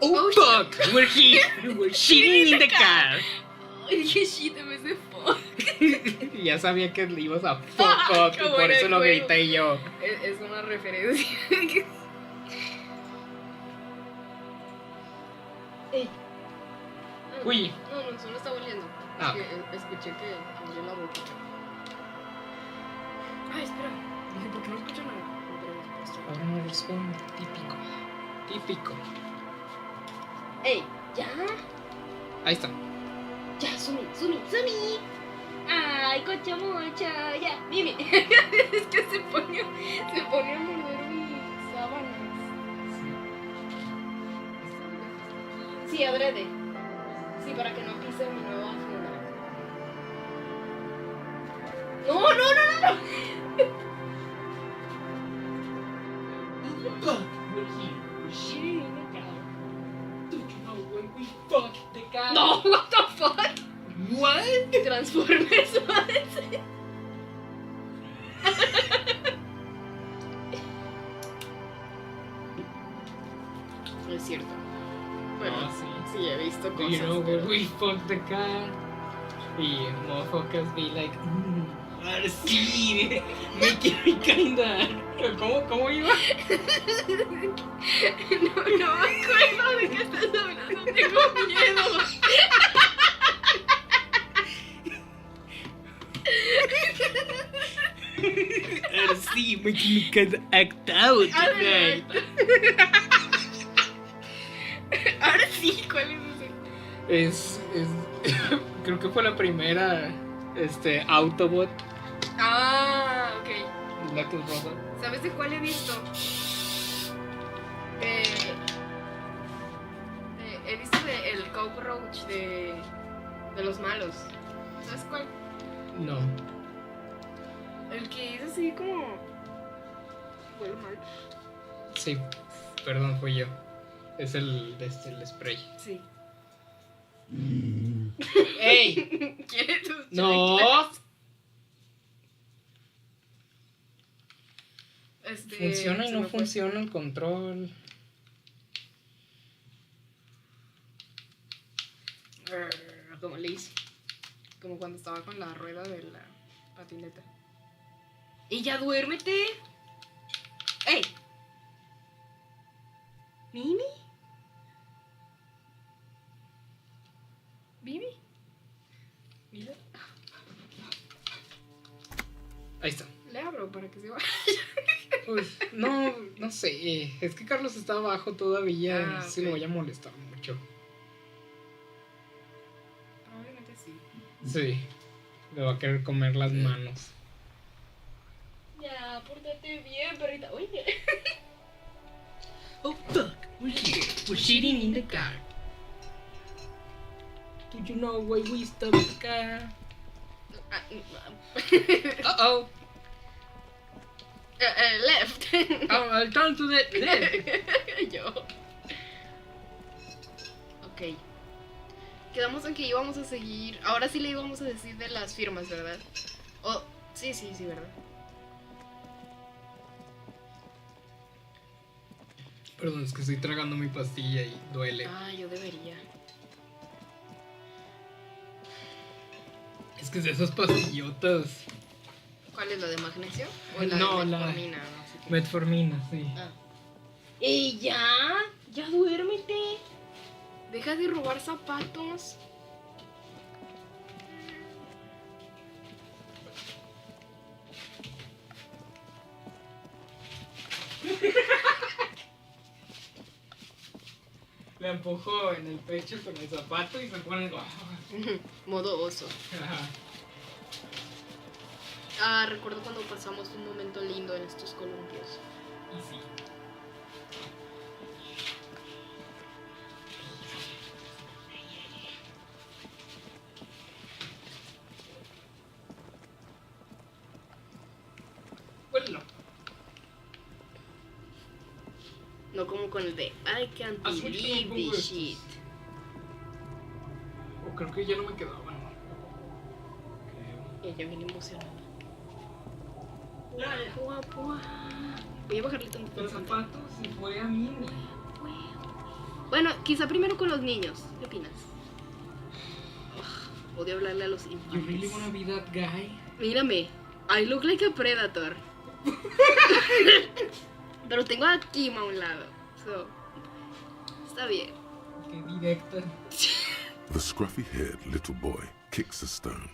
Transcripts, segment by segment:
Oh fuck, we're here, we're shitting in the car. Dije shit en vez de fuck. Ya sabía que le ibas a fuck y por eso lo grité yo. Es una referencia. Ey. Uy. No, solo está oliendo. Ah. Es que escuché que abrió la boca. Ay, espera. Dije, ¿por qué no escucho nada? Ahora no responde. Típico. Ey, ¿ya? Ahí está. Ya, Sumi. Ay, cocha mocha, ya, Mimi. Es que se pone a morder mis sábanas. Sí, adrede. Sí, para que no pise mi nueva funda. No. We're here, we're shitting in the car. Don't you know when we fuck the car? No, what the fuck? What? Transformers, what? No es cierto. Bueno, sí, he visto Do cosas. you know pero... when we fuck the car? Y motherfuckers be like, ahora sí, make me kinda. ¿Cómo iba? No me acuerdo de qué estás hablando, tengo miedo. Ahora sí, make me kinda act out tonight. Ahora sí, ¿cuál es ese? Es creo que fue la primera Autobot. Ah, ok. La que rosa. ¿Sabes de cuál he visto? He visto el cockroach de los malos. ¿Sabes cuál? No. El que es así como... Huele mal. Sí, perdón, fui yo. Es el spray. Sí. ¡Ey! ¿Quieres tus ¡No! chanclas? Funciona y se no me fue. funciona el control. Como le hice. Como cuando estaba con la rueda de la patineta. ¡Y ya duérmete! ¡Ey! ¿Mimi? ¿Mimi? Mira. Ahí está. Le abro para que se vaya. Pues, no sé. Es que Carlos está abajo todavía. Ah, Sí, ok. lo voy a molestar mucho. Probablemente sí. Sí. Le va a querer comer las manos. Ya, pórtate bien, perrita. Oye. Oh fuck, we're here. We're shitting in the car. Do you know why we stopped the car? Uh-oh. Left. I'll turn to the left. Yo. Ok. Quedamos en que íbamos a seguir. Ahora sí le íbamos a decir de las firmas, ¿verdad? Oh, sí, ¿verdad? Perdón, es que estoy tragando mi pastilla y duele. Ah, yo debería. Es que es de esas pastillotas. ¿Cuál es la de magnesio? ¿O la No, de la metformina? No sé qué. metformina, sí. Ah. ¡Ey, ya! ¡Ya duérmete! Deja de robar zapatos. Le empujó en el pecho con el zapato y se pone... Modo oso. Ah, recuerdo cuando pasamos un momento lindo en estos columpios. Y sí. Huélelo. No como con el de I can't Haz mucho que believe no pongo this estos. shit. O creo que ya no me quedaban. Creo. Ella viene emocionada. Guapo. Voy a bajarle tantito. El zapato se fue a mí. Bueno, quizá primero con los niños. ¿Qué opinas? Ugh, odio hablarle a los You really infantes. wanna be that guy? Mírame. I look like a predator. Pero tengo a Kim a un lado. So, está bien. Qué directa. The scruffy-haired little boy kicks a stone.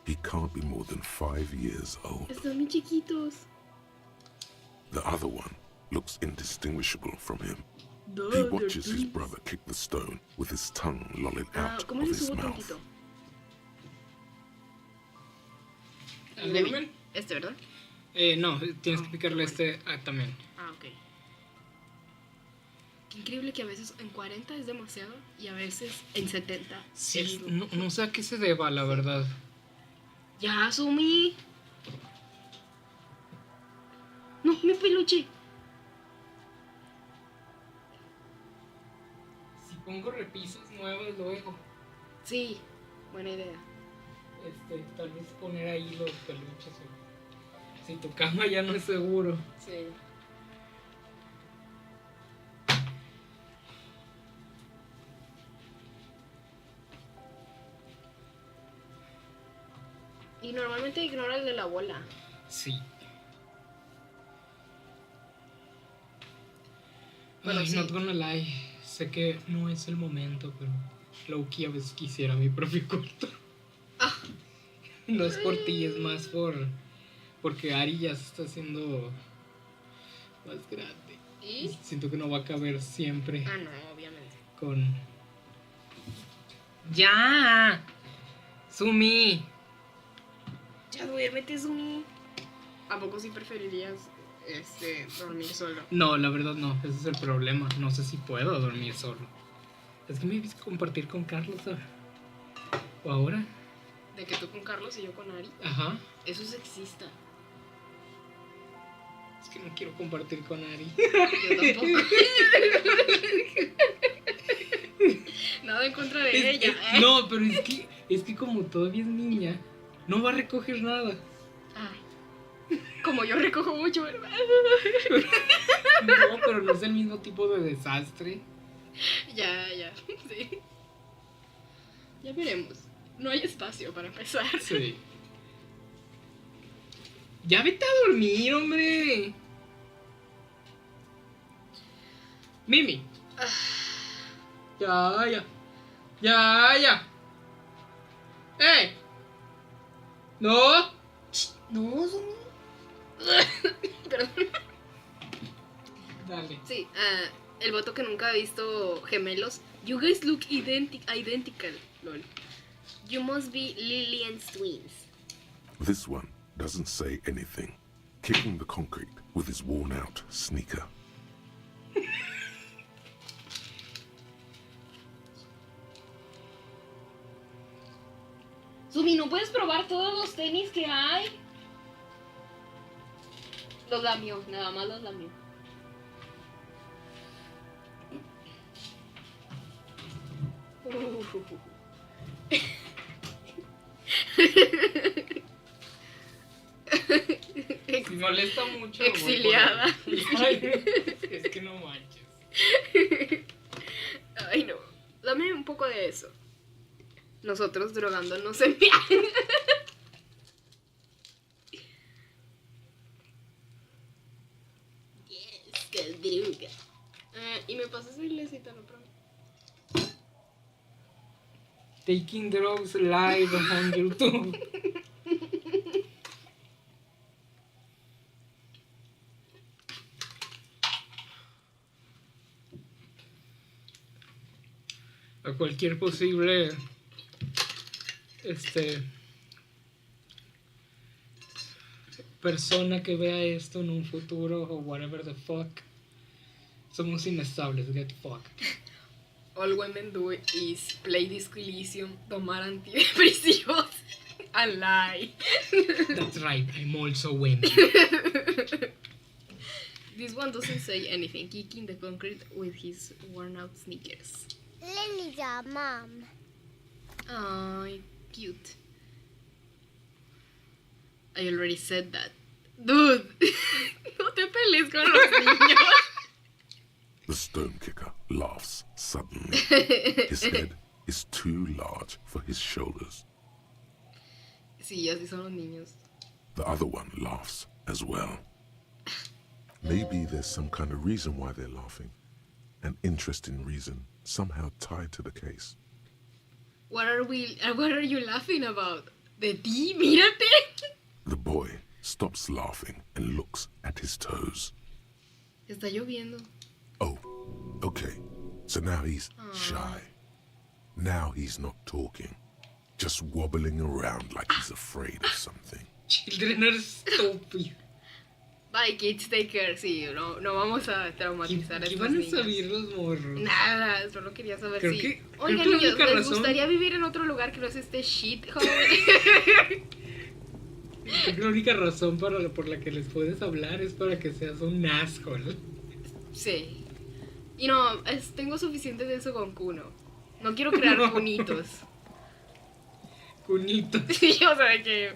He can't be more than 5 years old. Están muy chiquitos. The other one looks indistinguishable from him. No, He they're watches his twins. brother kick the stone with his tongue lolling out ¿Cómo of le his subo mouth. tantito? ¿Al volumen? Este, ¿verdad? No, tienes que picarle este también. Ah, ok. Qué increíble que a veces en 40 es demasiado y a veces en 70 Sí, es... no sé a qué se deba, la verdad. Ya, Sumi. No, mi peluche. Si pongo repisas nuevas luego, Sí, buena idea. tal vez poner ahí los peluches. Si tu cama ya no es seguro. Sí. Y normalmente ignora el de la bola. Sí. Bueno, Ay, sí. not gonna lie. Sé que no es el momento, pero Loki a veces quisiera mi propio cuarto. Ah. No es por ti, es más porque Ari ya se está haciendo más grande. ¿Y? Siento que no va a caber siempre Ah, no, obviamente. con... ¡Ya! ¡Sumi! Ya duérmete, Sumi. ¿A poco sí preferirías dormir solo? No, la verdad no, ese es el problema. No sé si puedo dormir solo. Es que me viste compartir con Carlos o ahora. De que tú con Carlos y yo con Ari. Ajá. Eso es sexista. Es que no quiero compartir con Ari. Yo tampoco. Nada en contra de ella. No, pero es que como todavía es niña, no va a recoger nada. Ay. Como yo recojo mucho, ¿verdad? No, pero no es el mismo tipo de desastre. Ya. Sí. Ya veremos. No hay espacio para empezar. Sí. Ya vete a dormir, hombre. Mimi. Ya. ¡Ey! ¡No! No, Sumi. Perdón. Dale. Sí, el voto que nunca ha visto gemelos. You guys look identical. Lol. You must be Lillian's twins. This one doesn't say anything, kicking the concrete with his worn-out sneaker. Sumi, ¿no puedes probar todos los tenis que hay? Los lamió, nada más los lamió. Me molesta mucho. Exiliada. Ay, es que no manches. Ay, no. Dame un poco de eso. Nosotros drogándonos en viaje. Yes, que droga. Y me pasas el lecito, no prometo. Taking drugs live on YouTube. A cualquier posible persona que vea esto en un futuro o whatever the fuck, somos inestables, get fucked. All women do is play Disco Elysium, tomar antidepresivos, and lie. That's right, I'm also women. This one doesn't say anything, kicking the concrete with his worn out sneakers. Lily's our mom. Ay, cute. I already said that. Dude, no te pelees con los niños. The stone kicker laughs suddenly. His head is too large for his shoulders. Sí, así son los niños. The other one laughs as well. Maybe there's some kind of reason why they're laughing. An interesting reason, somehow tied to the case. What are you laughing about? De ti, mírate. The boy stops laughing and looks at his toes. Está lloviendo. Oh, okay. So now he's shy. Now he's not talking. Just wobbling around like he's afraid of something. Children are stupid. Bye, kids, take care. Sí, no vamos a traumatizar a ¿Qué estos van a niños. saber los morros? Nada, solo quería saber Creo si... que Oigan, la niños, única ¿les razón- gustaría vivir en otro lugar que no es este shit, joven? Creo que la única razón por la que les puedes hablar es para que seas un asshole. Sí. Y no, tengo suficiente de eso con Kuno. No quiero crear cunitos. Cunito. Sí, o sea, de que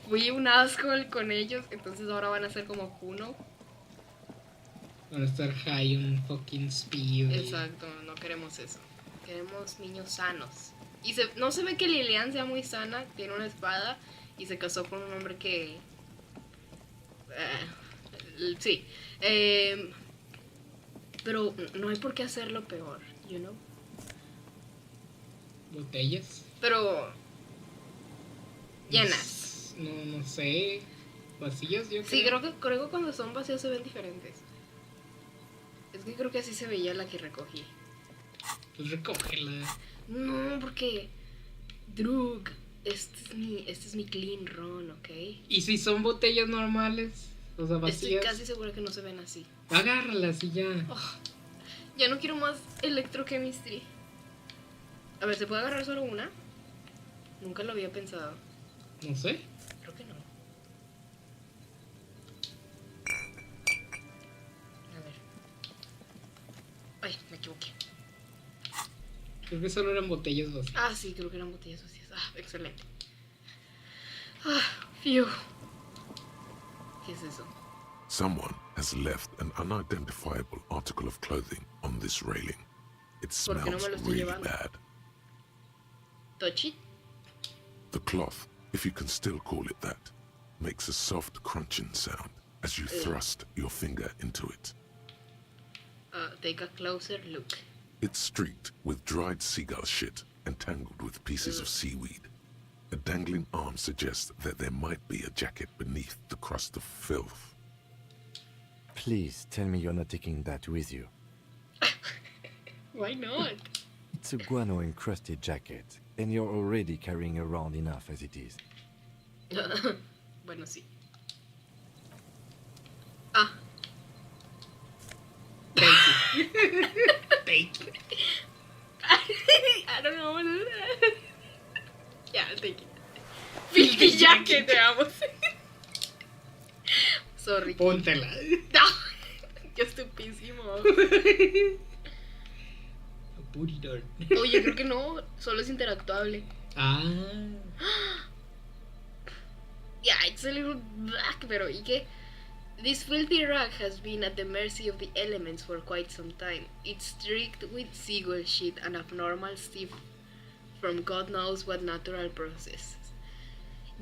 fui un asshole con ellos, entonces ahora van a ser como Kuno. Van a estar high on fucking speed. Exacto, no queremos eso. Queremos niños sanos. Y no se ve que Lilian sea muy sana, tiene una espada y se casó con un hombre que... sí. Pero no hay por qué hacerlo peor, you know. Botellas. Pero... llenas. No sé. Vacías, yo creo. Sí, creo que cuando son vacíos se ven diferentes. Es que creo que así se veía la que recogí. Pues recógela. No, porque... Drug, este es mi clean run, ¿ok? ¿Y si son botellas normales? O sea, Estoy vacías. casi segura que no se ven así. Agárralas y ya. Oh, ya no quiero más electrochemistry. A ver, ¿se puede agarrar solo una? Nunca lo había pensado. No sé. Creo que no. A ver. Ay, me equivoqué. Creo que solo eran botellas vacías. Ah, sí, creo que eran botellas vacías. Ah, excelente. Ah, phew. ¿Qué es eso? Someone has left an unidentifiable article of clothing on this railing. It ¿Por qué no smells me lo estoy really llevando? bad. ¿Touch it? The cloth, if you can still call it that, makes a soft crunching sound as you thrust your finger into it. Take a closer look. It's streaked with dried seagull shit and tangled with pieces of seaweed. A dangling arm suggests that there might be a jacket beneath the crust of filth. Please tell me you're not taking that with you. Why not? It's a guano-encrusted jacket, and you're already carrying around enough as it is. Bueno, sí. Ah. Take it. I don't know. Yeah, I'll take it. Filthy jacket, veamos. Sorry. Póntela. No, qué estupísimo. Booty door. Oye, creo que no, solo es interactuable. Ah. Yeah, it's a little black, pero ¿y qué? This filthy rag has been at the mercy of the elements for quite some time. It's streaked with seagull shit and abnormal stiff from God knows what natural process.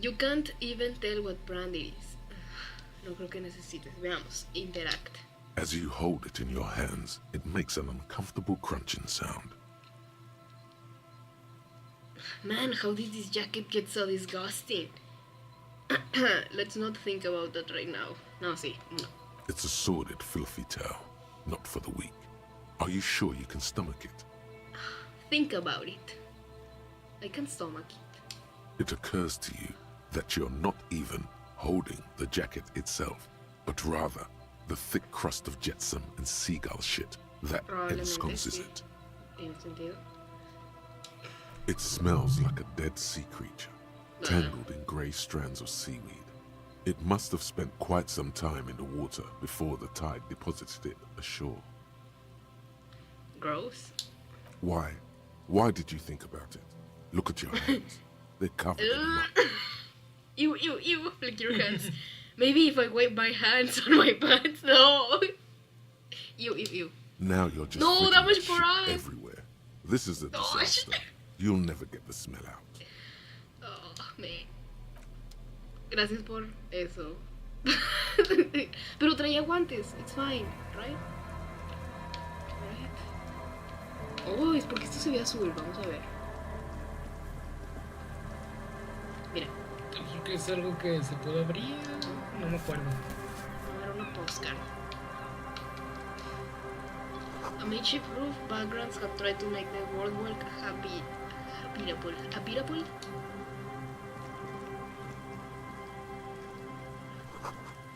You can't even tell what brand it is. No creo que necesites. Veamos. Interact. As you hold it in your hands, it makes an uncomfortable crunching sound. Man, how did this jacket get so disgusting? Let's not think about that right now. No, sí, no. It's a sordid, filthy tale, not for the weak. Are you sure you can stomach it? Think about it. I can stomach it. It occurs to you that you're not even holding the jacket itself, but rather the thick crust of jetsam and seagull shit that Probablemente ensconces sí. it. ¿Tiene sentido? It smells like a dead sea creature, tangled in grey strands of seaweed. It must have spent quite some time in the water before the tide deposited it ashore. Gross. Why? Why did you think about it? Look at your hands. They're covered in mud. Ew, ew, ew. Lick your hands. Maybe if I wipe my hands on my pants. No. Ew, ew, ew. Now you're just No, flicking that was shit Brian. everywhere. This is a No, disaster. You'll never get the smell out. Oh, man. Gracias por eso. Pero traía guantes. It's fine, right? Oh, es porque esto se ve azul. Vamos a ver. Mira. Creo que es algo que se puede abrir. No me acuerdo. Era una postcard. A makeshift roof backgrounds have tried to make the world walk habitable. Habitable?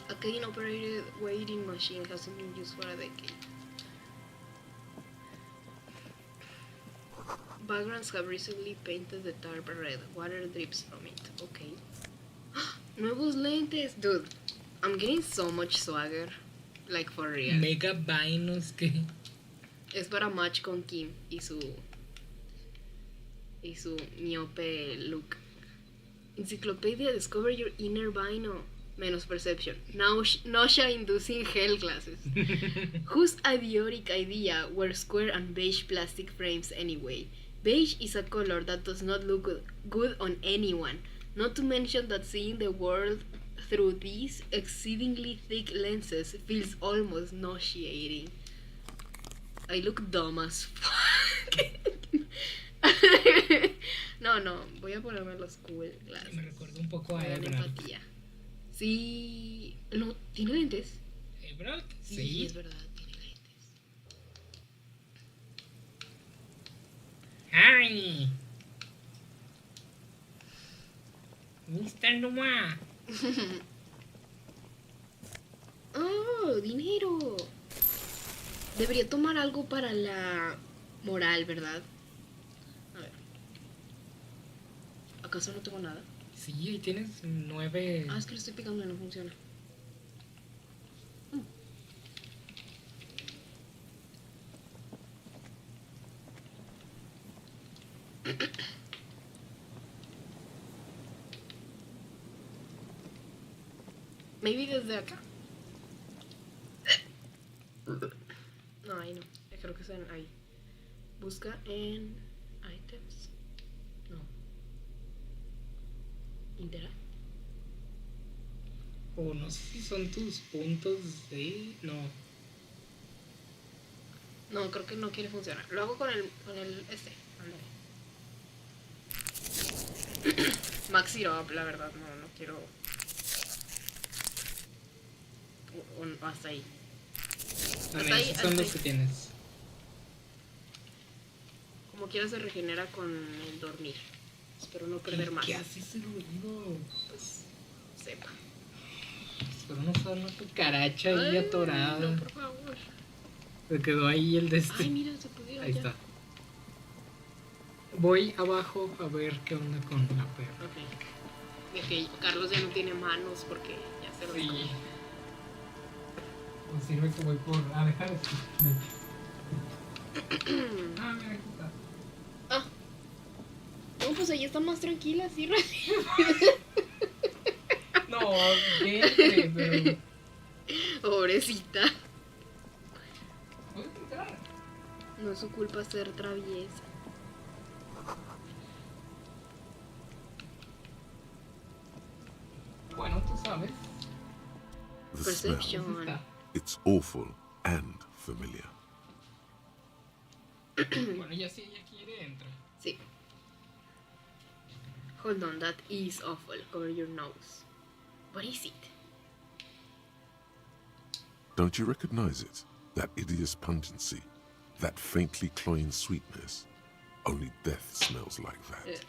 A cane-operated weighing machine hasn't been used for a decade. Backgrounds have recently painted the tarp red. Water drips from it. Okay. Nuevos lentes! Dude, I'm getting so much swagger. Like, for real. Mega vainos que. Es para match con Kim y su miope look. Encyclopedia discover your inner vino. Menos perception. Nausea inducing hell glasses. Whose idiotic idea were square and beige plastic frames anyway? Beige is a color that does not look good on anyone. Not to mention that seeing the world through these exceedingly thick lenses feels almost nauseating. I look dumb as fuck. No, voy a ponerme los cool glasses. Me recuerda un poco a Me dan Ebrard. empatía. Sí. No, ¿tiene lentes? ¿Ebrard? Sí, es verdad, tiene lentes. ¡Ay! Mr. Numa. ¡Oh, dinero! Debería tomar algo para la moral, ¿verdad? A ver. ¿Acaso no tengo nada? Sí, ahí tienes 9. Ah, es que lo estoy picando y no funciona. Maybe desde acá. No, ahí no. Creo que es ahí. Busca en items. No. Interact. O no sé si son tus puntos de. No. No, creo que no quiere funcionar. Lo hago con el este. Ándale. Maxi up, la verdad, no quiero. Hasta ahí. Bueno, esos son los que tienes. Como quiera se regenera con el dormir. Espero no perder más. ¿Qué hace ese ruido? Pues sepa. Espero no ser una cucaracha ahí atorada. No, por favor. Se quedó ahí el de este. Ay, mira, se pudiera. Ahí ya. está. Voy abajo a ver qué onda con la perra. Ok. Ok, Carlos ya no tiene manos porque ya se lo Sí. dijo. No sirve que voy por. Ah, dejar esto. Ah, mira, aquí está. Ah. No, pues ahí está más tranquila, sí, No, vete, pero. Pobrecita. ¿Puedes entrar? No es su culpa ser traviesa. Bueno, tú sabes. The smell, Perception. Está. it's awful and familiar. Bueno, ya si ella quiere, entra. Sí. Hold on, that is awful. Cover your nose. What is it? Don't you recognize it? That hideous pungency, that faintly cloying sweetness. Only death smells like that.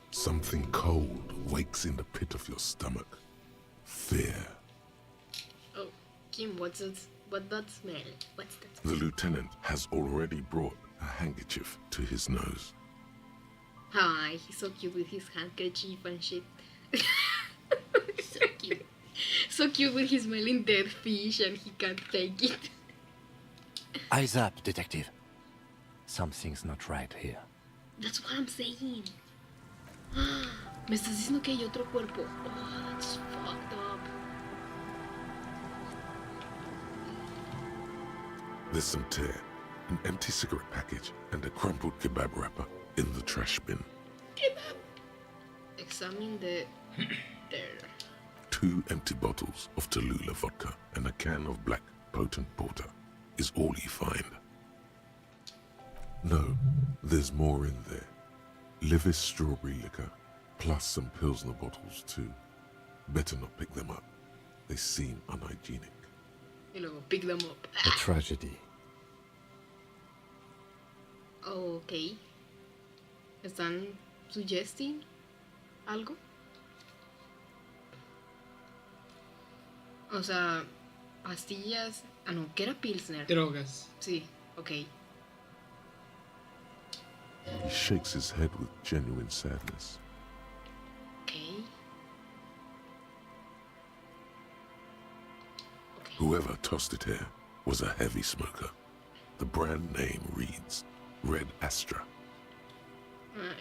Something cold wakes in the pit of your stomach. Fear. Oh, Kim, what's that smell? What's that The smell? lieutenant has already brought a handkerchief to his nose. Hi, he's so cute with his handkerchief and shit. So cute. So cute with his smelling dead fish and he can't take it. Eyes up, detective. Something's not right here. That's what I'm saying. Me estás diciendo que hay otro cuerpo. Oh, that's fucked up. There's some tear, an empty cigarette package, and a crumpled kebab wrapper in the trash bin. Examine the there. 2 empty bottles of Tallulah vodka and a can of black potent porter is all you find. No, there's more in there. Livis strawberry liquor, plus some Pilsner bottles too. Better not pick them up. They seem unhygienic. Y luego pick them up. A tragedy. Oh, ok. ¿Están suggesting algo? O sea, pastillas. Ah, no, ¿qué era Pilsner? Drogas. Sí, ok. He shakes his head with genuine sadness. Ok. Whoever tossed it here was a heavy smoker. The brand name reads Red Astra.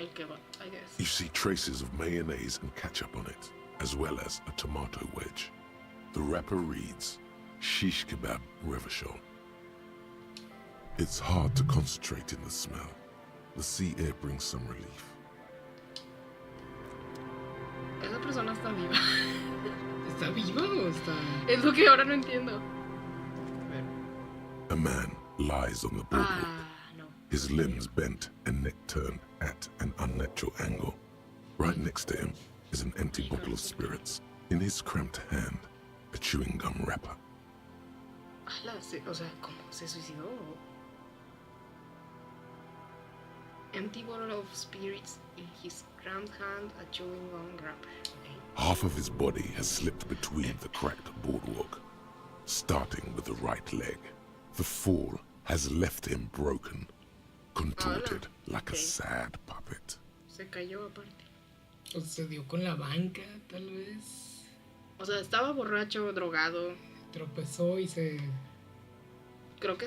El kebab, I guess. You see traces of mayonnaise and ketchup on it, as well as a tomato wedge. The wrapper reads Shish Kebab Revachol. It's hard to concentrate in the smell. The sea air brings some relief. Esa persona está viva. ¿Está viva o está...? Es lo que ahora no entiendo. A ver. A man lies on the boardwalk, Ah, no. his limbs bent and neck turned at an unnatural angle. Right next to him is an empty bottle of spirits. In his cramped hand, a chewing gum wrapper. Ala, o sea, ¿cómo se suicidó? Empty bottle of spirits in his cramped hand, a chewing gum wrapper. Okay. Half of his body has slipped between the cracked boardwalk, starting with the right leg. The fall has left him broken, contorted like a sad puppet. Se cayó aparte. O se dio con la banca, tal vez. O sea, estaba borracho, drogado. Tropezó y se... Creo que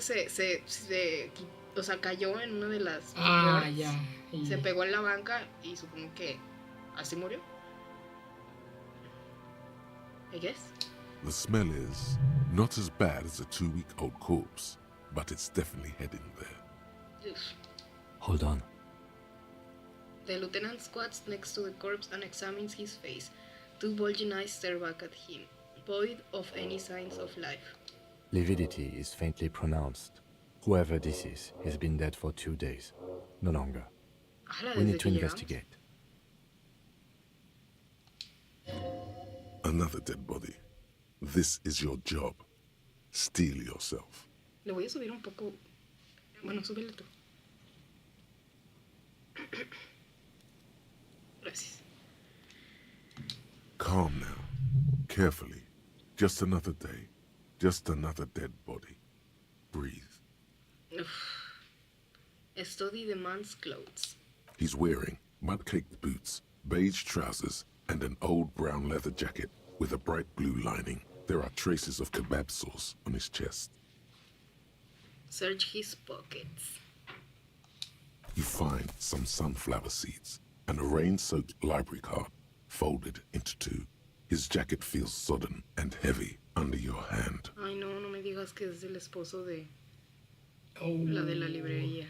o sea, cayó en una de las Ah, boards, ya. Y... se pegó en la banca y supongo que así murió. I guess. The smell is not as bad as a 2-week-old corpse, but it's definitely heading there. Ugh. Hold on. The lieutenant squats next to the corpse and examines his face. 2 bulging eyes stare back at him, void of any signs of life. Lividity is faintly pronounced. Whoever this is has been dead for 2 days. No longer. Ala, We desde need to que llegamos. investigate. Another dead body. This is your job. Steel yourself. Le voy a subir un poco. Bueno, súbele tú. Gracias. Calm now. Carefully. Just another day. Just another dead body. Breathe. Study the man's clothes. He's wearing mud-caked boots, beige trousers, and an old brown leather jacket with a bright blue lining. There are traces of kebab sauce on his chest. Search his pockets. You find some sunflower seeds and a rain-soaked library card folded into 2. His jacket feels sodden and heavy under your hand. Ay, no, no me digas que es el esposo de Oh. la de la librería.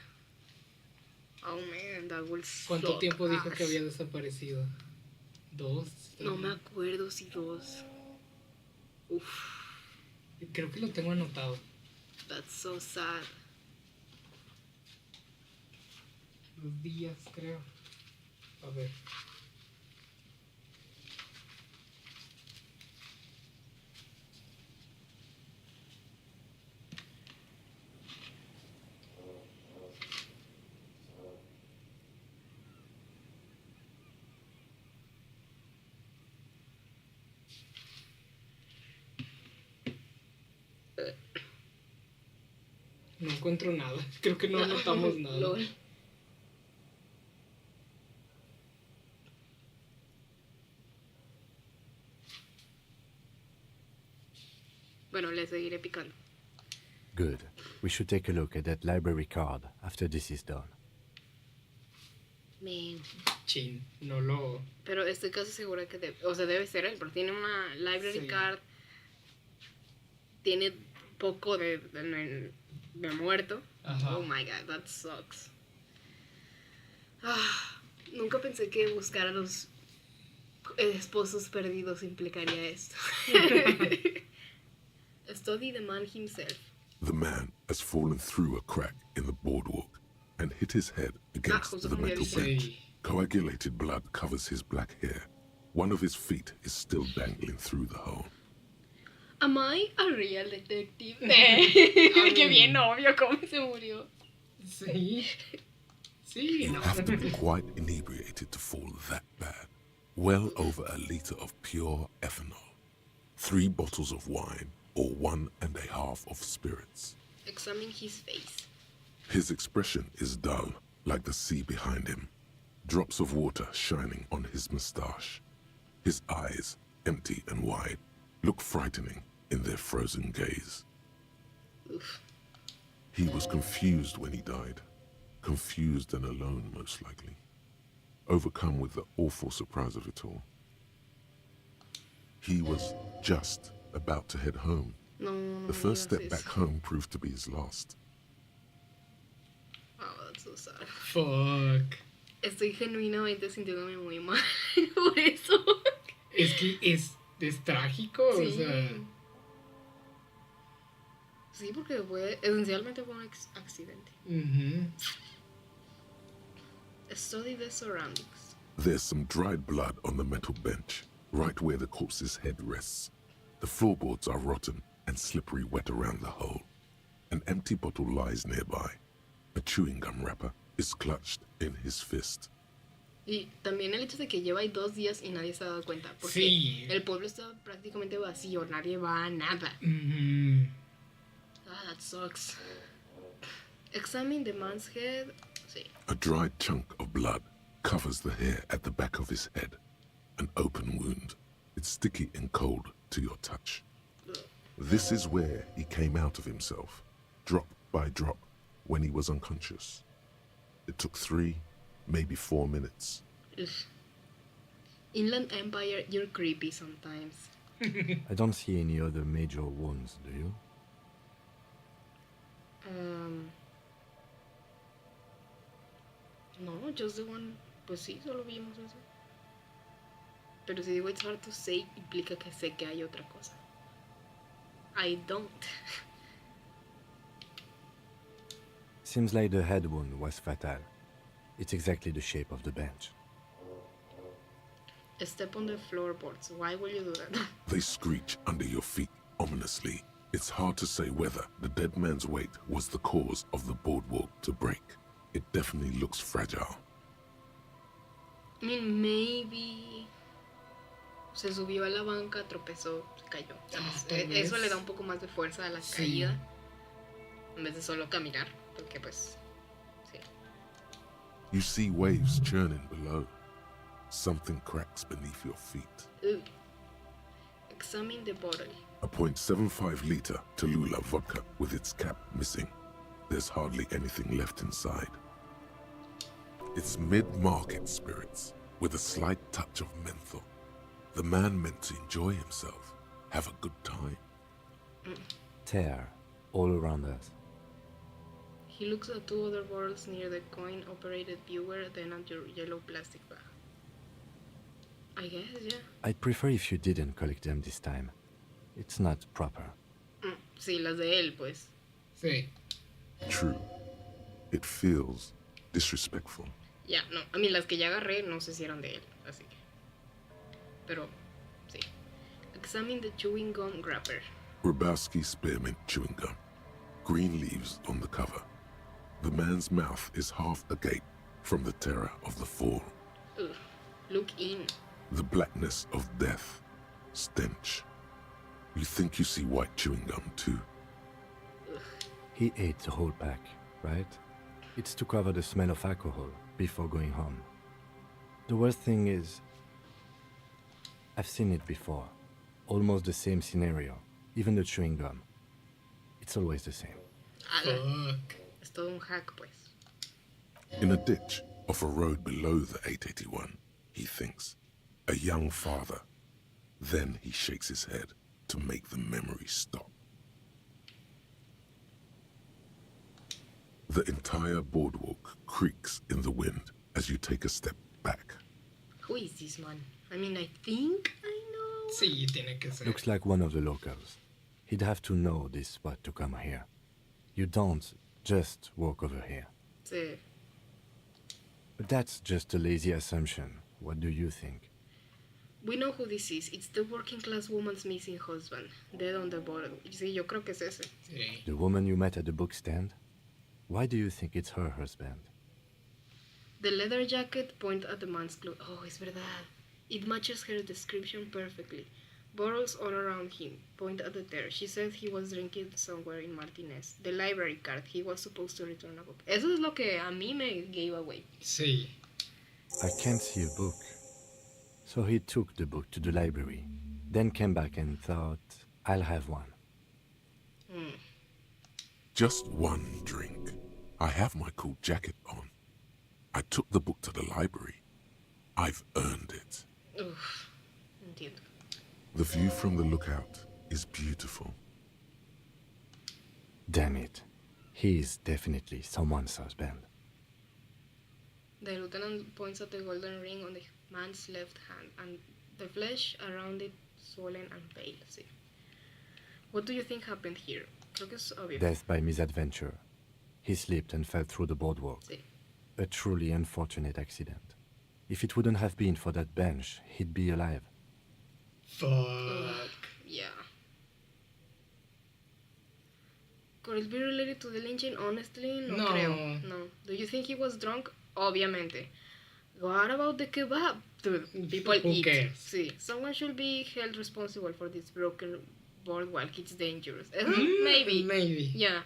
Oh, man, that will ¿Cuánto suck tiempo dijo que ass. había desaparecido? 2. No me acuerdo si 2. Uf, Creo que lo tengo anotado. that's so sad. 2 días, creo. A ver. No encuentro nada. Creo que no anotamos nada. Lol. Bueno, le seguiré picando. Good. We should take a look at that library card after this is done. Man. Chin, no lo... Pero estoy casi segura que debe ser él, porque tiene una library Sí. card. Tiene poco de muerto. Ajá. Oh my god, that sucks. Nunca pensé que buscar a los esposos perdidos implicaría esto. Study the man himself. The man has fallen through a crack in the boardwalk and hit his head against justo the como ya metal dije. bench. Sí. Coagulated blood covers his black hair. One of his feet is still dangling through the hole. Am I a real detective? Qué bien obvio cómo se murió. Sí. Sí, You no. have to be quite inebriated to fall that bad. Well over a liter of pure ethanol, 3 bottles of wine, or 1.5 of spirits. Examine his face. His expression is dull, like the sea behind him. Drops of water shining on his moustache. His eyes, empty and wide, look frightening in their frozen gaze. Oof. He was confused when he died. Confused and alone, most likely. Overcome with the awful surprise of it all. He was just about to head home. No, no The me first digas step back eso. home proved to be his last. Oh, that's so sad. Fuck. Estoy genuinamente sintiéndome muy mal por eso. Es que es trágico, o Sí. sea. Sí, porque esencialmente fue un accidente. Ujú. Study the surroundings. There's some dried blood on the metal bench, right where the corpse's head rests. The floorboards are rotten and slippery wet around the hole. An empty bottle lies nearby. A chewing gum wrapper is clutched in his fist. Y también el hecho de que lleva ahí 2 días y nadie se ha dado cuenta. Porque Sí. el pueblo está prácticamente vacío, nadie va a nada. Ujú. That sucks. Examine the man's head. Sí. A dried chunk of blood covers the hair at the back of his head. An open wound. It's sticky and cold to your touch. This is where he came out of himself, drop by drop, when he was unconscious. It took 3, maybe 4 minutes. Ugh. Inland Empire, you're creepy sometimes. I don't see any other major wounds, do you? No, just the one. Pues sí, solo vimos eso. Pero si digo it's hard to say, implica que sé que hay otra cosa. I don't. Seems like the head wound was fatal. It's exactly the shape of the bench. Step on the floorboards. Why will you do that? They screech under your feet ominously. It's hard to say whether the dead man's weight was the cause of the boardwalk to break. It definitely looks fragile. I mean, maybe se subió a la banca, tropezó, se cayó. ¿Sabes? Tal Eso vez. le da un poco más de fuerza a la Sí. caída. En vez de solo caminar. Porque pues, sí. You see waves churning below. Something cracks beneath your feet. Ugh. Examine the bottle. A .75 liter Tallulah vodka with its cap missing. There's hardly anything left inside. It's mid-market spirits with a slight touch of menthol. The man meant to enjoy himself, have a good time. Tear all around us. He looks at 2 other bottles near the coin-operated viewer, then at your yellow plastic bag. I guess, yeah. I'd prefer if you didn't collect them this time. It's not proper. Sí, las de él, pues. Sí. True. It feels disrespectful. Ya, no. A mí las que ya agarré no sé si eran de él, así que. Pero, sí. Examine the chewing gum wrapper. Grabowski spearmint chewing gum. Green leaves on the cover. The man's mouth is half agape from the terror of the fall. Ugh. Look in. The blackness of death. Stench. You think you see white chewing gum too? He ate the whole pack, right? It's to cover the smell of alcohol before going home. The worst thing is, I've seen it before. Almost the same scenario. Even the chewing gum. It's always the same. Ala. Fuck. Es todo un hack, pues. In a ditch off a road below the 881, he thinks. A young father. Then he shakes his head to make the memory stop. The entire boardwalk creaks in the wind as you take a step back. Who is this man? I mean, I think I know. Sí, tiene que ser. Looks like one of the locals. He'd have to know this spot to come here. You don't just walk over here. Sí. But that's just a lazy assumption. What do you think? We know who this is. It's the working class woman's missing husband, dead on the boardwalk. Sí, yo creo que es ese. Sí. The woman you met at the book stand? Why do you think it's her husband? The leather jacket point at the man's clothes. Oh, es verdad. It matches her description perfectly. Bottles all around him. Point at the tear. She said he was drinking somewhere in Martinez. The library card. He was supposed to return a book. Eso es lo que a mí me gave away. Sí. I can't see a book. So he took the book to the library, then came back and thought, I'll have one. Just one drink. I have my cool jacket on. I took the book to the library. I've earned it. Uf, entiendo. The view from the lookout is beautiful. Damn it. He's definitely someone's husband. The lieutenant points at the golden ring on the man's left hand, and the flesh around it swollen and pale. See. What do you think happened here? Creo que es obvio. Death by misadventure. He slipped and fell through the boardwalk. Sí. A truly unfortunate accident. If it wouldn't have been for that bench, he'd be alive. Fuck. Yeah. Could it be related to the lynching? Honestly, no creo. No. Do you think he was drunk? Obviamente. What about the kebab? Dude, people Who eat. cares? See, someone should be held responsible for this broken boardwalk. It's dangerous. Maybe. Maybe. Yeah.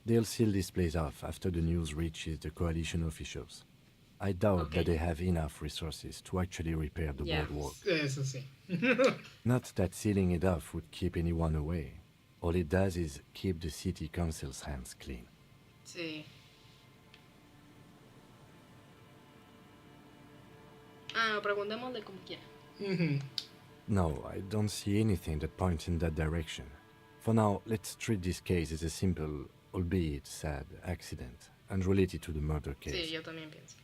They'll seal this place off after the news reaches the coalition officials. I doubt that they have enough resources to actually repair the boardwalk. Eso sí. Not that sealing it off would keep anyone away. All it does is keep the city council's hands clean. Sí. Ah, preguntémosle como quiera. Mhm. No, I don't see anything that points in that direction. For now, let's treat this case as a simple, albeit sad, accident, unrelated to the murder case. Sí, yo también pienso.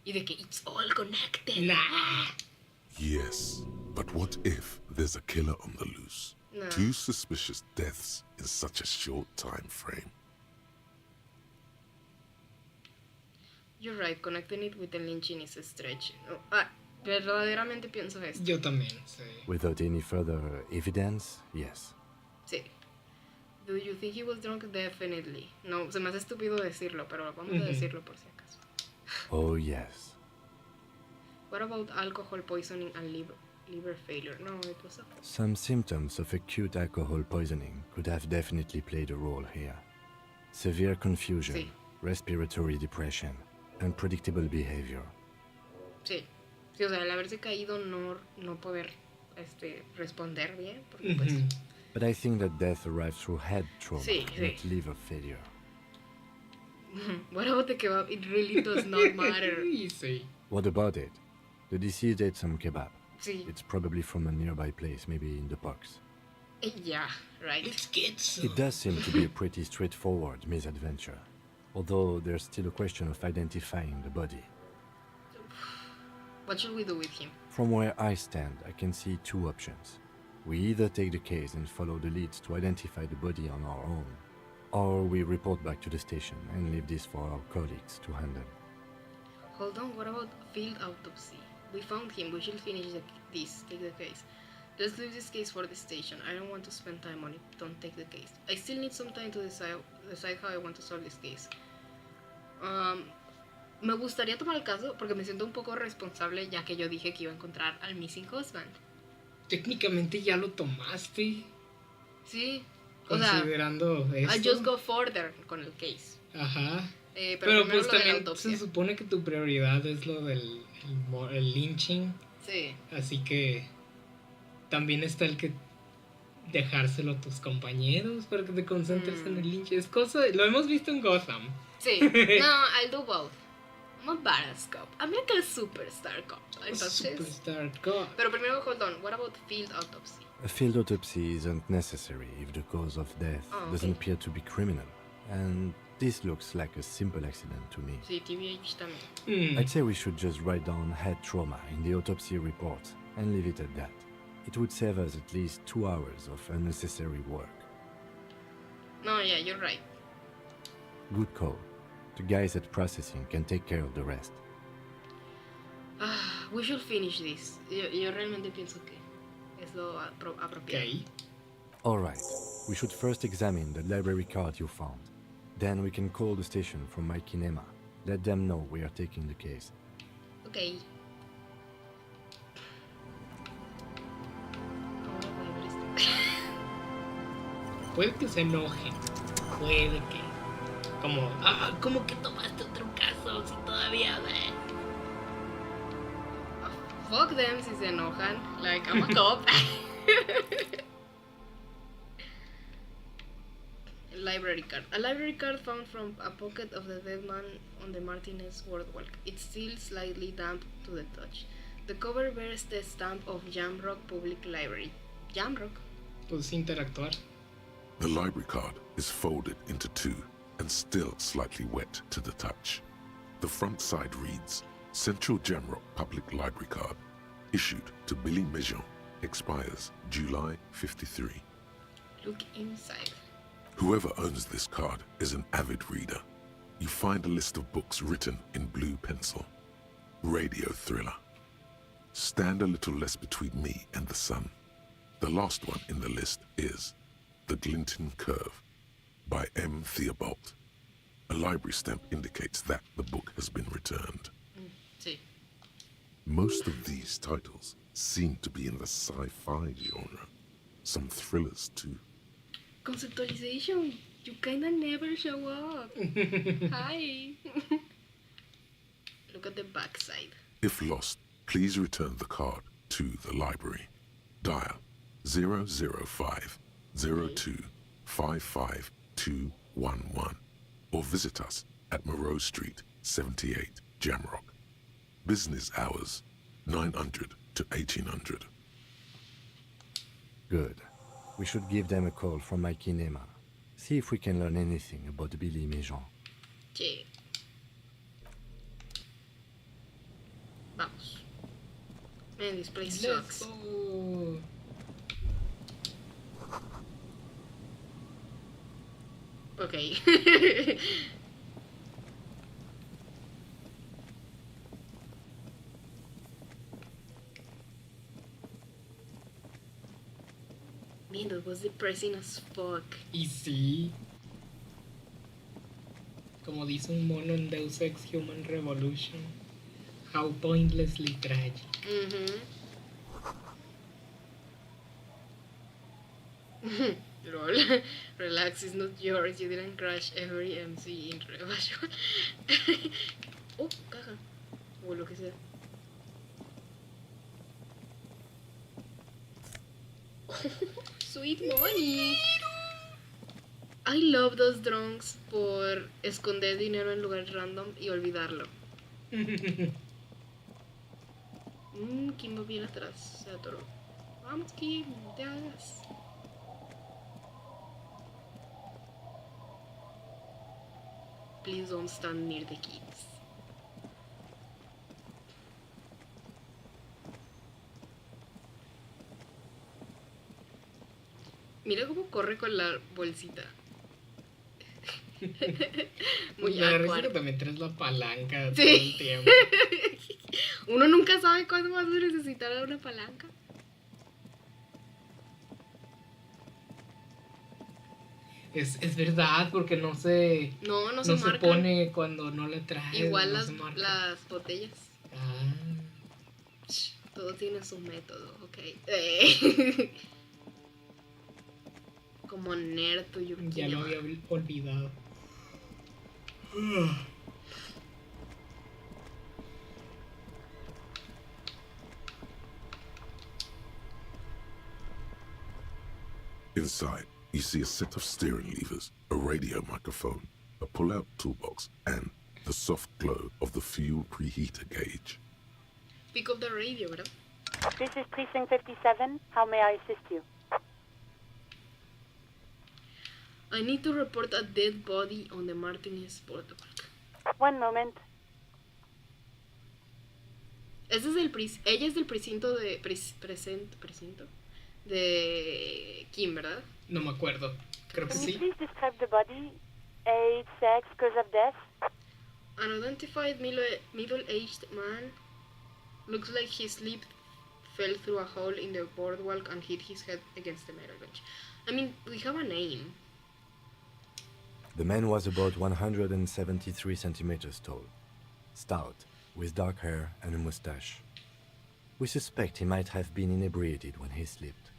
Y de que it's all connected. Nah. Yes, but what if there's a killer on the loose? No. 2 suspicious deaths in such a short time frame. You're right, connecting it with the lynching is a stretch. Oh, verdaderamente pienso esto. Yo también, sí. Without any further evidence, yes. Sí. Do you think he was drunk? Definitely. No, se me hace estúpido decirlo, pero vamos a decirlo por si acaso. Oh, yes. What about alcohol poisoning and liver failure? No, it was a... Some symptoms of acute alcohol poisoning could have definitely played a role here. Severe confusion, Sí. respiratory depression, unpredictable behavior. Sí. Sí, o sea, el haberse caído no poder responder bien, porque pues... Mhm. But I think that death arrived through head trauma, Sí, sí. not liver failure. What about the kebab? It really does not matter. Sí. What about it? The deceased ate some kebab. Sí. It's probably from a nearby place, maybe in the parks. Yeah, right. Let's get some. It does seem to be a pretty straightforward misadventure, although there's still a question of identifying the body. What should we do with him? From where I stand, I can see 2 options. We either take the case and follow the leads to identify the body on our own, or we report back to the station and leave this for our colleagues to handle. Hold on, what about field autopsy? We found him, we should finish take the case. Let's leave this case for the station. I don't want to spend time on it. Don't take the case. I still need some time to decide how I want to solve this case. Me gustaría tomar el caso porque me siento un poco responsable ya que yo dije que iba a encontrar al missing husband. Técnicamente ya lo tomaste. Sí. O sea, Considerando esto. I just go further con el case. Ajá. Pero Pero primero pues lo de la también autopsia. se supone que tu prioridad es lo del el lynching. Sí. Así que también está el que dejárselo a tus compañeros para que te concentres en el lynch. Es cosa, lo hemos visto en Gotham. Sí. No, I'll do both. I'm a badass cop. I'm like a superstar cop. Entonces... Superstar cop. Pero primero, hold on. What about field autopsy? A field autopsy isn't necessary if the cause of death Oh, okay. doesn't appear to be criminal, and This looks like a simple accident to me. Sí, TBH también. I'd say we should just write down head trauma in the autopsy report and leave it at that. It would save us at least 2 hours of unnecessary work. No, yeah, you're right. Good call. The guys at processing can take care of the rest. We should finish this. Yo realmente pienso que es lo apropiado. Okay. Alright, we should first examine the library card you found. Then we can call the station from my kinema. Let them know we are taking the case. Okay. Ahora voy a ver esto. Puede que se enojen. Puede que. ¿Cómo que tomaste otro caso si todavía Fuck them si se enojan. Like, I'm a cop. Library card. A library card found from a pocket of the dead man on the Martinez boardwalk. It's still slightly damp to the touch. The cover bears the stamp of Jamrock Public Library. Jamrock? Puedes interactuar. The library card is folded into two and still slightly wet to the touch. The front side reads, Central Jamrock Public Library Card, issued to Billy Mejean, expires July 53. Look inside. Whoever owns this card is an avid reader. You find a list of books written in blue pencil. Radio thriller. Stand a little less between me and the sun. The last one in the list is The Glinton Curve by M. Theobald. A library stamp indicates that the book has been returned. Sí. Most of these titles seem to be in the sci-fi genre. Some thrillers too. Conceptualization. You kinda never show up. Hi. Look at the backside. If lost, please return the card to the library. Dial 005 02 55211 or visit us at Moreau Street, 78, Jamrock. Business hours, 900 to 1800. Good. We should give them a call from my kinema. See if we can learn anything about Billy Mejean. Sí. Vamos. Man, this place Let's sucks. go. Okay. Man, that was depressing as fuck. Y sí. Como dice un mono en Deus Ex Human Revolution. How pointlessly tragic. Lol. Relax, it's not yours. You didn't crash every MC in Revolution. Oh, caja. O lo que sea. Sweet money. I love those drunks por esconder dinero en lugares random y olvidarlo. Kim va bien atrás, se atoró. Vamos, Kim, no te hagas. Please don't stand near the kids. Mira cómo corre con la bolsita. Muy Me da risa awkward. que también traes la palanca todo Sí. el tiempo. Uno nunca sabe cuándo vas a necesitar una palanca. Es verdad, porque no se No se no se marcan. pone cuando no le traes. Igual no las, se marca. las botellas. Ah, Todo tiene su método, ok. Como nerd tuyo. ya lo había olvidado. Inside, you see a set of steering levers, a radio microphone, a pull-out toolbox, and the soft glow of the fuel preheater gauge. Pick up the radio, ¿verdad? This is Precinct 57. How may I assist you? I need to report a dead body on the Martinez boardwalk. One moment. Ella es del precinto de... precinto de Kim, ¿verdad? No me acuerdo. Creo que Can you sí. please describe the body? Age, sex, cause of death? An identified middle-aged man. Looks like he slipped, fell through a hole in the boardwalk and hit his head against the metal bench. I mean, we have a name. The man was about 173 centimeters tall, stout, with dark hair and a mustache. We suspect he might have been inebriated when he slipped.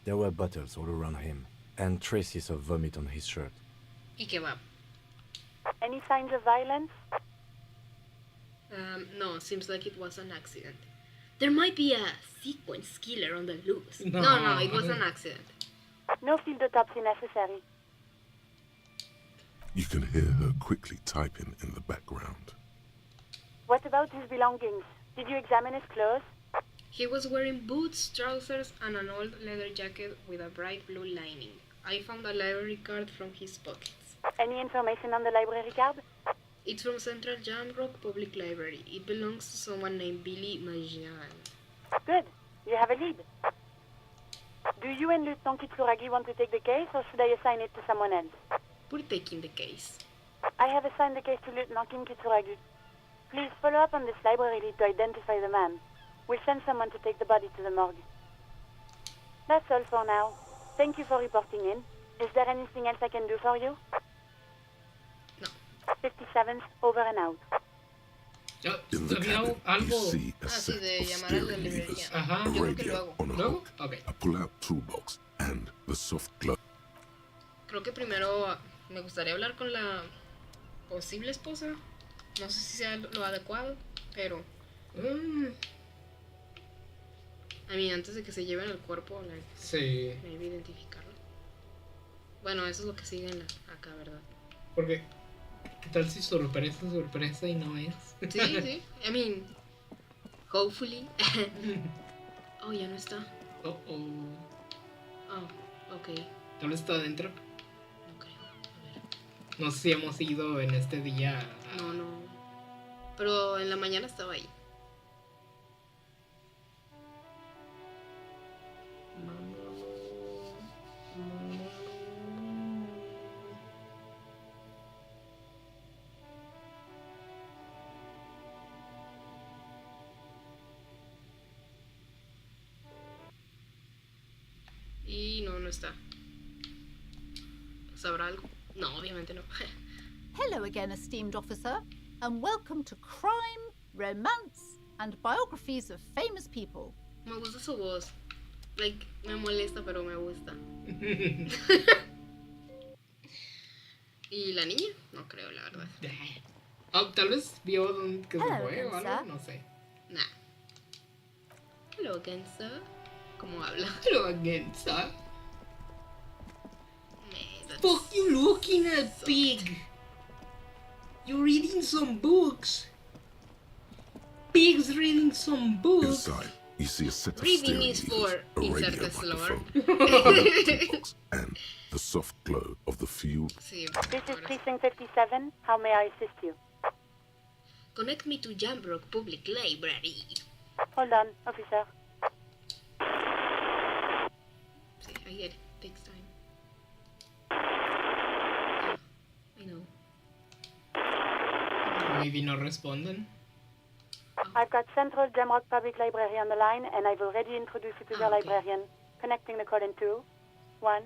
There were bottles all around him, and traces of vomit on his shirt. ¿Y qué va? Any signs of violence? No, seems like it was an accident. There might be a sequence killer on the loose. No. No, it was an accident. No field autopsy necessary. You can hear her quickly typing in the background. What about his belongings? Did you examine his clothes? He was wearing boots, trousers, and an old leather jacket with a bright blue lining. I found a library card from his pockets. Any information on the library card? It's from Central Jamrock Public Library. It belongs to someone named Billy Majan. Good. You have a lead. Do you and Lieutenant Kitsuragi want to take the case, or should I assign it to someone else? We're taking the case. I have assigned the case to Lieutenant Kim Kitsuragi. Please follow up on this library lead to identify the man. We'll send someone to take the body to the morgue. That's all for now. Thank you for reporting in. Is there anything else I can do for you? No. 57th, over and out. In the ¿Había cabin, algo? you see a Ah, sí, set de of llamar a la steering librería. levers, Ajá. a Yo creo que lo radio hago. on a ¿Luego? hook, Ok. a pull-out toolbox, and the soft glove. Creo que primero me gustaría hablar con la posible esposa. No sé si sea lo adecuado, pero... I mean, antes de que se lleven el cuerpo, Sí. maybe identificarlo. Bueno, eso es lo que sigue acá, ¿verdad? Porque, ¿qué tal si sorpresa y no es? Sí, sí. I mean, hopefully. Oh, ya no está. Oh. Oh, ok. ¿No está adentro? No creo. A ver. No sé si hemos ido en este día. No. Pero en la mañana estaba ahí. Y no está. ¿Sabrá algo? No, obviamente no. Hello again, esteemed officer, and welcome to Crime, Romance, and Biographies of Famous People. Me gusta su voz. Like, me molesta, pero me gusta. ¿Y la niña? No creo, la verdad. Oh, tal vez vio que se Hello, fue o algo, Elsa. no sé. Nah. Hello again, sir. ¿Cómo habla? Hello again, sir. That's- Fuck you looking at, pig? You're reading some books. Pig's reading some books. Inside, you see a set of Reading steering is levers, for a insert radio a slur. microphone, a pull-out toolbox, and the soft glow of the fuel. Sí, This is ahora sí. Precinct 57. How may I assist you? Connect me to Jamrock Public Library. Hold on, officer. Sí, I get it. Takes time. Yeah, I know. Maybe no responden. I've got Central Jamrock Public Library on the line, and I've already introduced you to the Okay. librarian. Connecting the call in 2, 1.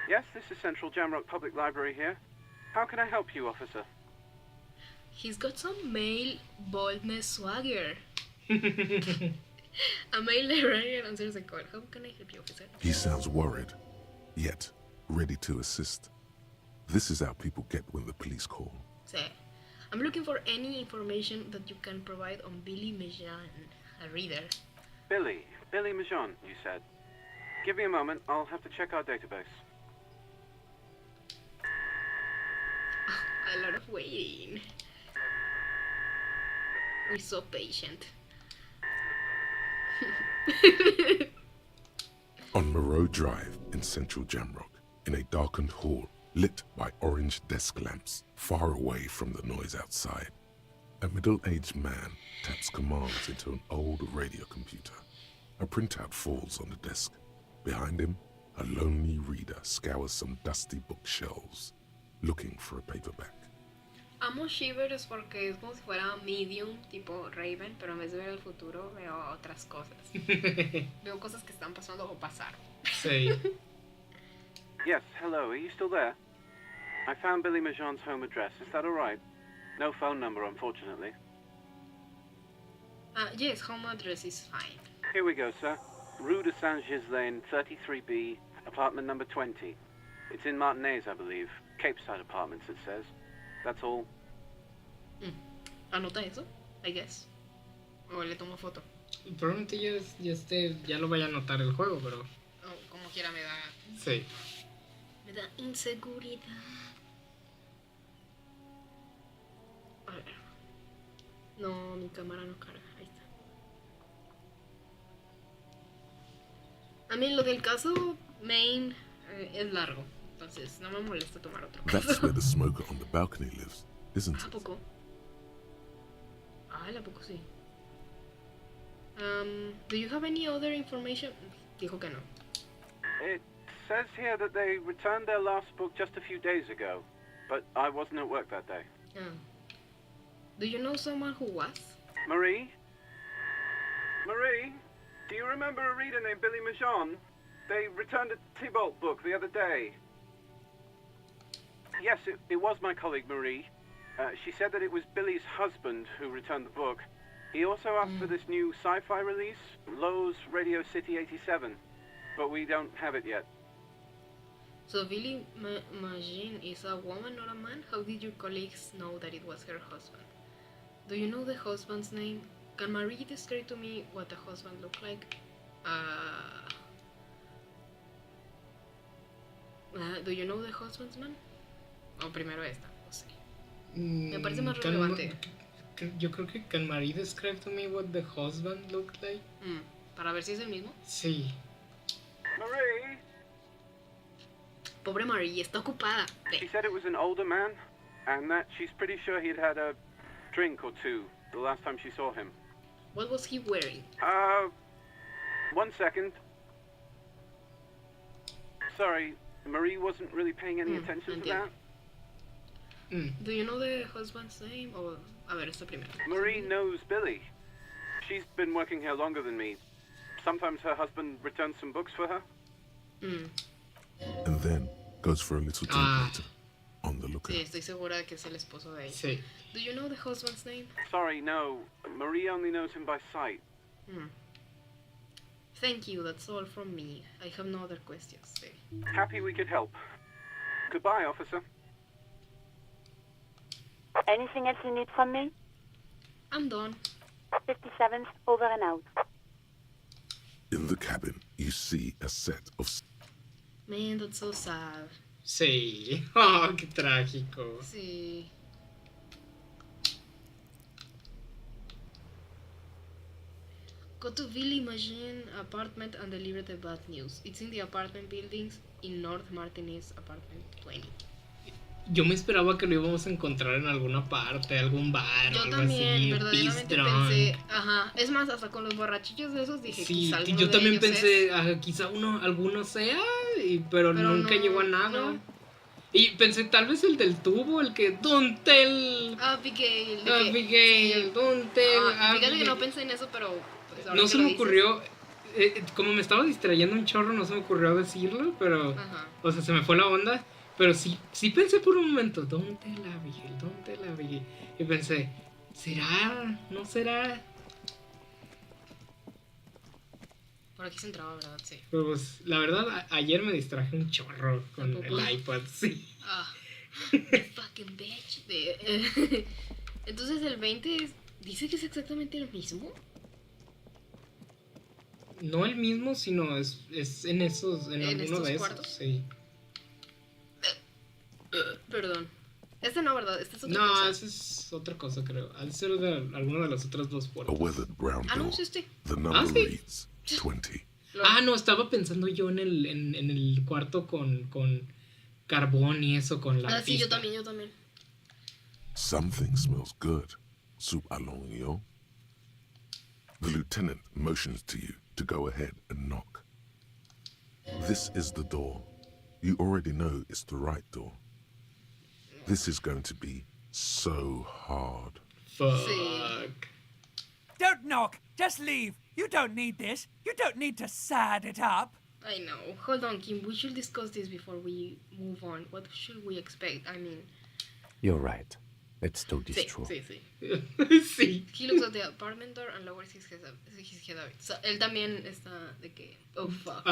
Yes, this is Central Jamrock Public Library here. How can I help you, officer? He's got some male boldness swagger. A male librarian answers the call. How can I help you, officer? He sounds worried, yet ready to assist. This is how people get when the police call. Say, I'm looking for any information that you can provide on Billy Majan, a reader. Billy Majon, you said. Give me a moment, I'll have to check our database. A lot of waiting. We're so patient. On Moreau Drive in central Jamrock, in a darkened hall lit by orange desk lamps, far away from the noise outside. A middle-aged man taps commands into an old radio computer. A printout falls on the desk. Behind him, a lonely reader scours some dusty bookshelves, looking for a paperback. Amo Shivers porque es como si fuera medium, tipo Raven, pero en vez de ver el futuro veo otras cosas. Veo cosas que están pasando o pasaron. Sí. Yes, hello, are you still there? I found Billy Majon's home address, is that alright? No phone number, unfortunately. Yes, home address is fine. Here we go, sir. Rue de Saint-Gilles Lane, 33B, apartment number 20. It's in Martinez, I believe. Capeside Apartments, it says. That's all. Anota eso, I guess. O le tomo foto. Probablemente ya lo vaya a anotar el juego, pero... Como quiera me da... Sí. Me da inseguridad. A ver. No, mi cámara no carga. Ahí está. A mí lo del caso Maine es largo. Entonces no me molesta tomar otro caso. That's where the smoker on the balcony lives, isn't ¿A it? poco? ¿A poco sí? Do you have any other information? Dijo que no. It says here that they returned their last book just a few days ago, but I wasn't at work that day. Do you know someone who was? Marie? Marie? Do you remember a reader named Billy Majon? They returned a Tybalt book the other day. Yes, it was my colleague Marie. She said that it was Billy's husband who returned the book. He also asked for this new sci-fi release, Lowe's Radio City 87, but we don't have it yet. So Billy Majon is a woman, not a man? How did your colleagues know that it was her husband? Do you know the husband's name? Can Marie describe to me what the husband looked like? Do you know the husband's man? O primero esta, no sé. Me parece más relevante. Yo creo que can Marie describe to me what the husband looked like? Para ver si es el mismo. Sí. Marie? Pobre Marie, está ocupada. She said it was an older man, and that she's pretty sure he'd had a drink or two the last time she saw him. What was he wearing? 1 second. Sorry, Marie wasn't really paying any attention to that. Do you know the husband's name? O, a ver, esta primero. Marie knows Billy. She's been working here longer than me. Sometimes her husband returns some books for her. And then goes for a little drink later. On the lookout. Sí, estoy segura de que es el esposo de ella. Sí. Do you know the husband's name? Sorry, no. Marie only knows him by sight. Thank you, that's all from me. I have no other questions. Happy we could help. Goodbye, officer. Anything else you need from me? I'm done. 57th, over and out. In the cabin, you see a set of... Man, that's so sad. Sí. Oh, qué trágico. Sí. Go to Billy Majon apartment and deliver the bad news. It's in the apartment buildings in North Martinez, apartment 20. Yo me esperaba que lo íbamos a encontrar en alguna parte, algún bar o Yo algo también, así. verdaderamente pensé, ajá, es más, hasta con los borrachillos de esos dije, Sí, quizá alguno yo de también ellos pensé, es. quizá alguno sea, pero nunca no, llegó a nada. no. Y pensé, tal vez el del tubo, el que, don't tell, Abigail. Abigail, don't tell, Fíjate que Abigail. no pensé en eso, pero pues, ahora No que se lo me dices. ocurrió, como me estaba distrayendo un chorro, no se me ocurrió decirlo, pero, Ajá. o sea, se me fue la onda. Pero sí pensé por un momento, don't tell Abigail, don't tell Abigail. Y pensé, ¿será? ¿No será? Por aquí se entraba, ¿verdad? Sí. Pero pues, la verdad, ayer me distraje un chorro con ¿Tampoco? el iPad, sí. The fucking bitch. Entonces el 20 dice que es exactamente el mismo. No el mismo, sino es en esos, en alguno estos de esos, cuartos? sí. Perdón. Este no, ¿verdad? Este es otra No, cosa. esa es otra cosa, creo. Al ser de alguno de las otras dos A puertas. weathered brown Ah, no, door. es este. The number sí. reads 20. Ah, no, estaba pensando yo en el cuarto con carbón y eso con la Ah, sí, yo pista. también. Something smells good. Soup alongio. The lieutenant motions to you to go ahead and knock. This is the door. You already know it's the right door. This is going to be so hard. Fuck. Sí. Don't knock. Just leave. You don't need this. You don't need to sad it up. I know. Hold on, Kim. We should discuss this before we move on. What should we expect? I mean, You're right. Let's talk this sí, through. sí. Sí. He looks at the apartment door and lowers his head up. So, él también está de que, oh fuck.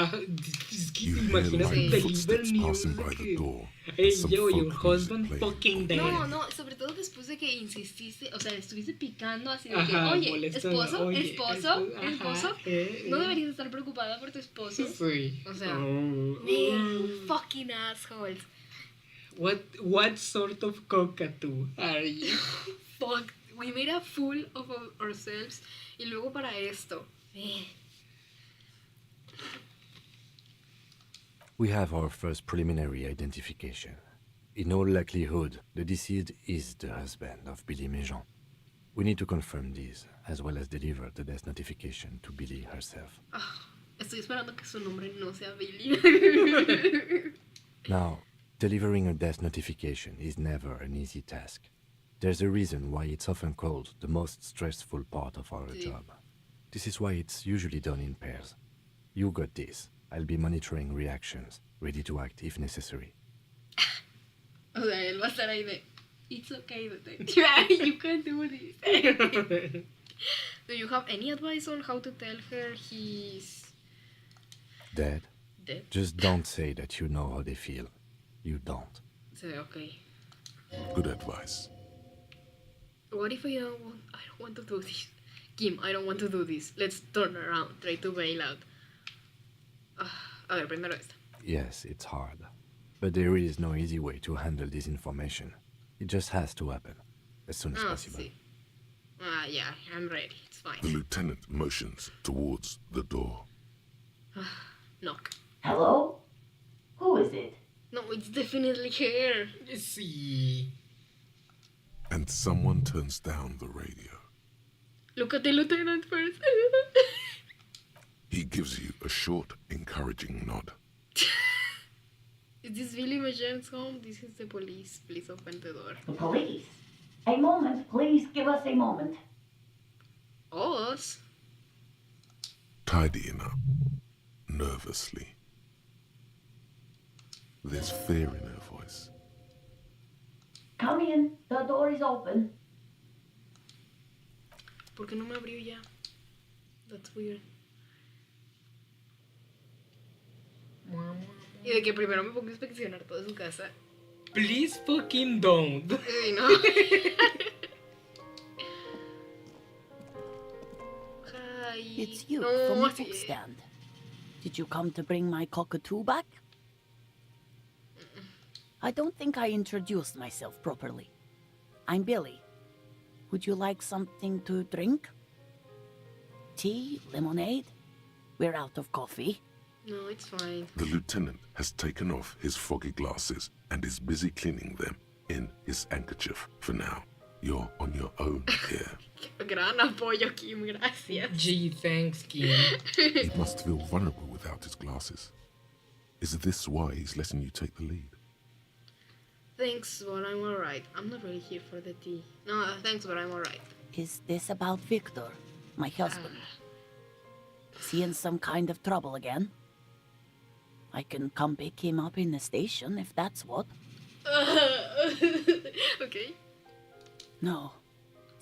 Es que You se hear imagina light el footsteps Deliver passing by Music. the door. Hey, Some yo, your folk husband music playing. fucking dead. No, sobre todo después de que insististe, o sea, estuviste picando así de que, Ajá, oye, molestando, esposo, oye, esposo, ajá, no deberías estar preocupada por tu esposo. Sí. O sea, Oh, man, fucking assholes. What sort of cockatoo are you? Fuck, we made a fool of ourselves y luego para esto. We have our first preliminary identification. In all likelihood, the deceased is the husband of Billy Méjean. We need to confirm this, as well as deliver the death notification to Billy herself. Estoy esperando que su nombre no sea Billy. Now, delivering a death notification is never an easy task. There's a reason why it's often called the most stressful part of our Sí. job. This is why it's usually done in pairs. You got this. I'll be monitoring reactions, ready to act if necessary. O sea, él va a estar ahí de, it's okay, detective. You can do this. Do you have any advice on how to tell her he's Dead? dead? Just don't say that you know how they feel. You don't. So, okay. Good advice. What if I don't want to do this? Kim, I don't want to do this. Let's turn around. Try to bail out. A ver, primero esta. Yes, it's hard. But there is no easy way to handle this information. It just has to happen. As soon as possible. Sí. Yeah, I'm ready. It's fine. The lieutenant motions towards the door. Knock. Hello? Who is it? No, it's definitely her. Sí. And someone turns down the radio. Look at the lieutenant first. He gives you a short, encouraging nod. Is this Billy Méjean's home? This is the police. Please open the door. The police. A moment, please give us a moment. Us? Tidying up, nervously. There's fear in her voice. Come in, the door is open. ¿Por qué no me abrió ya? That's weird. Y de que primero me pongo a inspeccionar toda su casa. Please fucking don't. Sí, ¿no? Hi. It's you No, from the sí. book stand. Did you come to bring my cockatoo back? I don't think I introduced myself properly. I'm Billy. Would you like something to drink? Tea? Lemonade? We're out of coffee. No, it's fine. The lieutenant has taken off his foggy glasses and is busy cleaning them in his handkerchief for now. You're on your own here. Gran apoyo, Kim, gracias. Gee, thanks, Kim. He must feel vulnerable without his glasses. Is this why he's letting you take the lead? Thanks, but I'm alright. I'm not really here for the tea. No, thanks, but I'm alright. Is this about Victor, my husband? Is he in some kind of trouble again? I can come pick him up in the station if that's what. Okay. No,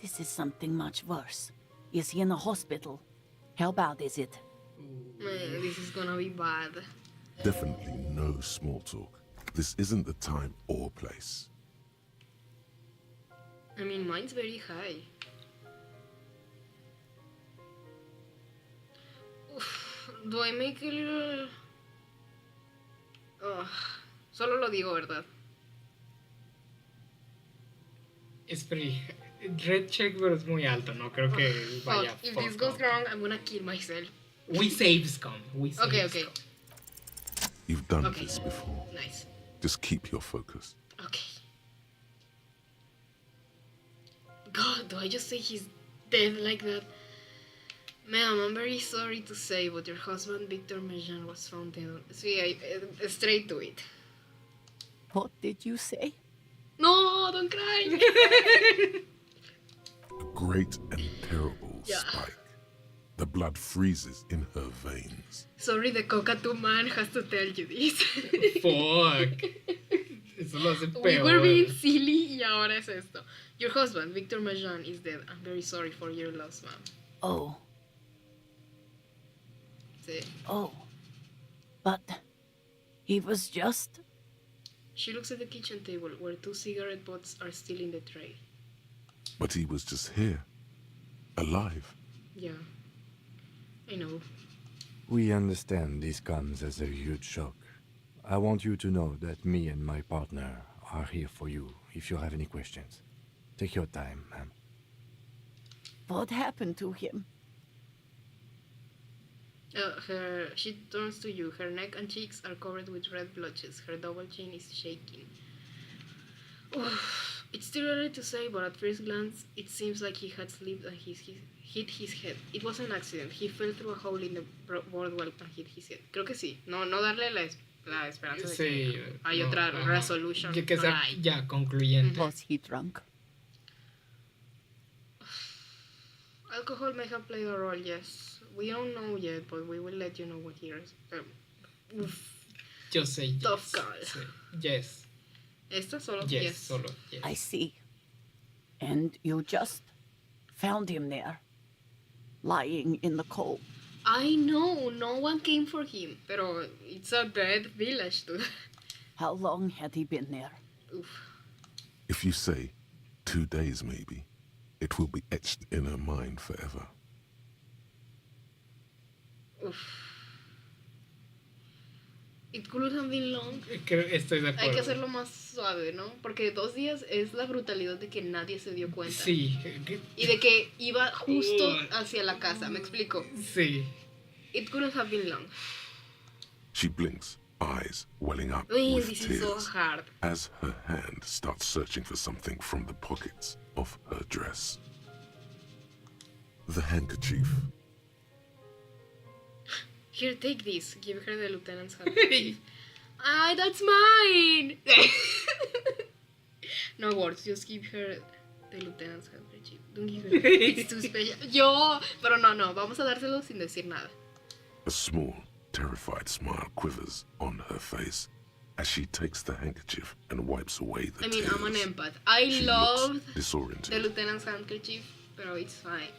this is something much worse. Is he in a hospital? How bad is it? Man, this is gonna be bad. Definitely no small talk. This isn't the time or place. I mean, mine's very high. Oof, do I make a little... Ugh, solo lo digo, ¿verdad? Es pretty... Red check, pero es muy alto. No creo que vaya. Fuck, if fuck this goes up. wrong, I'm gonna kill myself. We save scum. We save Okay, okay. scum. You've done Okay. this before. Nice. Just keep your focus. Okay. God, do I just say he's dead like that? Ma'am, I'm very sorry to say, but your husband, Victor Mejan, was found dead. See, straight to it. What did you say? No, don't cry! A great and terrible spike. The blood freezes in her veins. Sorry, the cockatoo man has to tell you this. Fuck. Eso lo hace We peor. were being silly y ahora es esto. Your husband, Victor Mejan, is dead. I'm very sorry for your loss, ma'am. Oh, Sí. oh. But he was just... She looks at the kitchen table where 2 cigarette butts are still in the tray. But he was just here. Alive. Yeah. I know. We understand this comes as a huge shock. I want you to know that me and my partner are here for you if you have any questions. Take your time, ma'am. What happened to him? She turns to you. Her neck and cheeks are covered with red blotches. Her double chin is shaking. Oof. It's too early to say, but at first glance, it seems like he had slipped and hit his head. It was an accident. He fell through a hole in the boardwalk and hit his head. Creo que sí. No darle la esperanza de que hay otra resolution. Que sea right. ya concluyente. Was he drunk? Alcohol may have played a role, yes. We don't know yet, but we will let you know when he is. Yo sé yes. Tough call. Sí. Yes. Esta solo Yes, solo yes. I see. And you just found him there, lying in the cold. I know, no one came for him, pero it's a dead village too. How long had he been there? Oof. If you say 2 days maybe, it will be etched in her mind forever. Oof. It could have been long. Estoy de acuerdo. Hay que hacerlo más suave, ¿no? Porque 2 días es la brutalidad de que nadie se dio cuenta. Sí. Y de que iba justo hacia la casa, ¿me explico? Sí. It couldn't have been long. She blinks, eyes welling up Uy, with this is so tears hard. as her hand starts searching for something from the pockets of her dress. The handkerchief. Here, take this. Give her the lieutenant's handkerchief. That's mine! No words, just give her the lieutenant's handkerchief. Don't give her. It's too special. Yo! Pero no, vamos a dárselo sin decir nada. A small, terrified smile quivers on her face as she takes the handkerchief and wipes away the tears. I'm an empath. I She loved looks disoriented. the lieutenant's handkerchief, pero it's fine.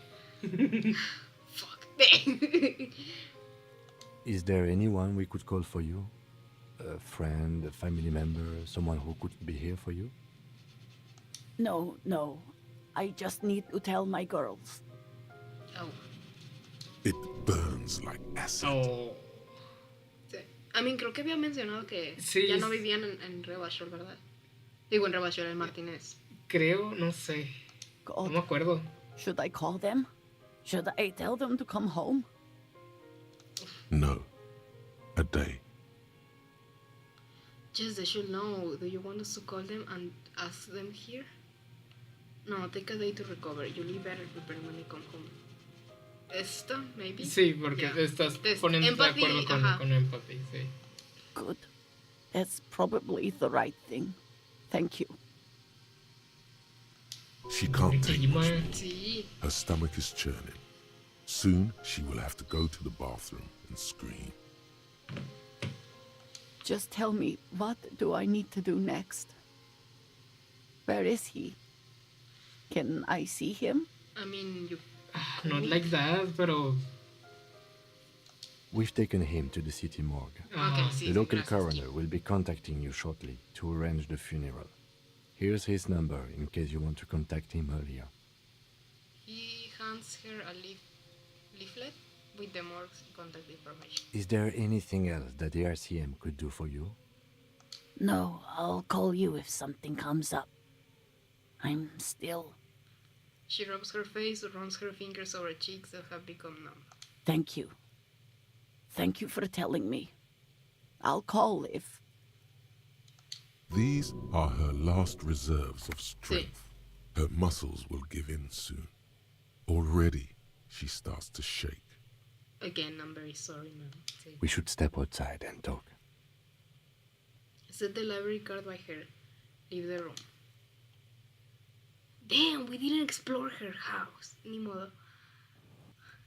Fuck. Is there anyone we could call for you? A friend, a family member, someone who could be here for you? No. I just need to tell my girls. Oh. It burns like acid. Oh. Sí. Creo que había mencionado que Sí, ya no vivían en Rebashore, ¿verdad? Digo, en Rebashore, en Martínez. Creo, no sé. God, No me acuerdo. should I call them? Should I tell them to come home? No. A day. Just they should know. Do you want us to call them and ask them here? No, take a day to recover. You'll be better prepared when they come home. Esta, maybe? Sí, porque Yeah. estás This poniéndote empathy, de acuerdo ajá. con empathy, sí. Good. That's probably the right thing. Thank you. She can't take much more. Sí. Her stomach is churning. Soon she will have to go to the bathroom and scream. Just tell me, what do I need to do next? Where is he? Can I see him? You... Not like that, pero... We've taken him to the city morgue. Okay, sí, The local gracias. coroner will be contacting you shortly to arrange the funeral. Here's his number in case you want to contact him earlier. He hands her a leaflet with the morgue's contact information. Is there anything else that the RCM could do for you? No, I'll call you if something comes up. I'm still... She rubs her face, runs her fingers over her cheeks that have become numb. Thank you. Thank you for telling me. I'll call if... These are her last reserves of strength. Her muscles will give in soon. Already, she starts to shake. Again, I'm very sorry, ma'am. Sí. We should step outside and talk. Set the library card by her. Leave the room. Damn, we didn't explore her house. Ni modo.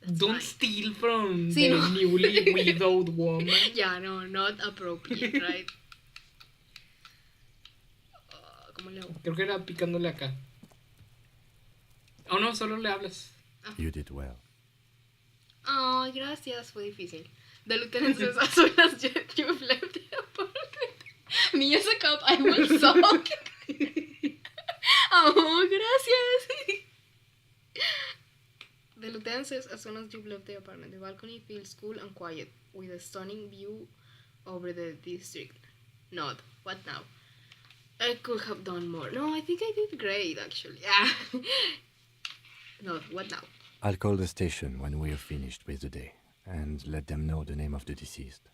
That's Don't fine. steal from Sí, the no. newly widowed woman. Yeah, no, not appropriate, right? ¿Cómo le hago? Creo que era picándole acá. Oh no, solo le hablas. You did well. Ay, gracias, fue difícil. The lieutenant says, as soon as you've left the apartment, me as a cop, I will sulk. Oh, gracias. The lieutenant says, as soon as you've left the apartment, the balcony feels cool and quiet, with a stunning view over the district. Nod. What now? I could have done more. No, I think I did great, actually. Yeah. Nod. What now? I'll call the station when we are finished with the day, and let them know the name of the deceased.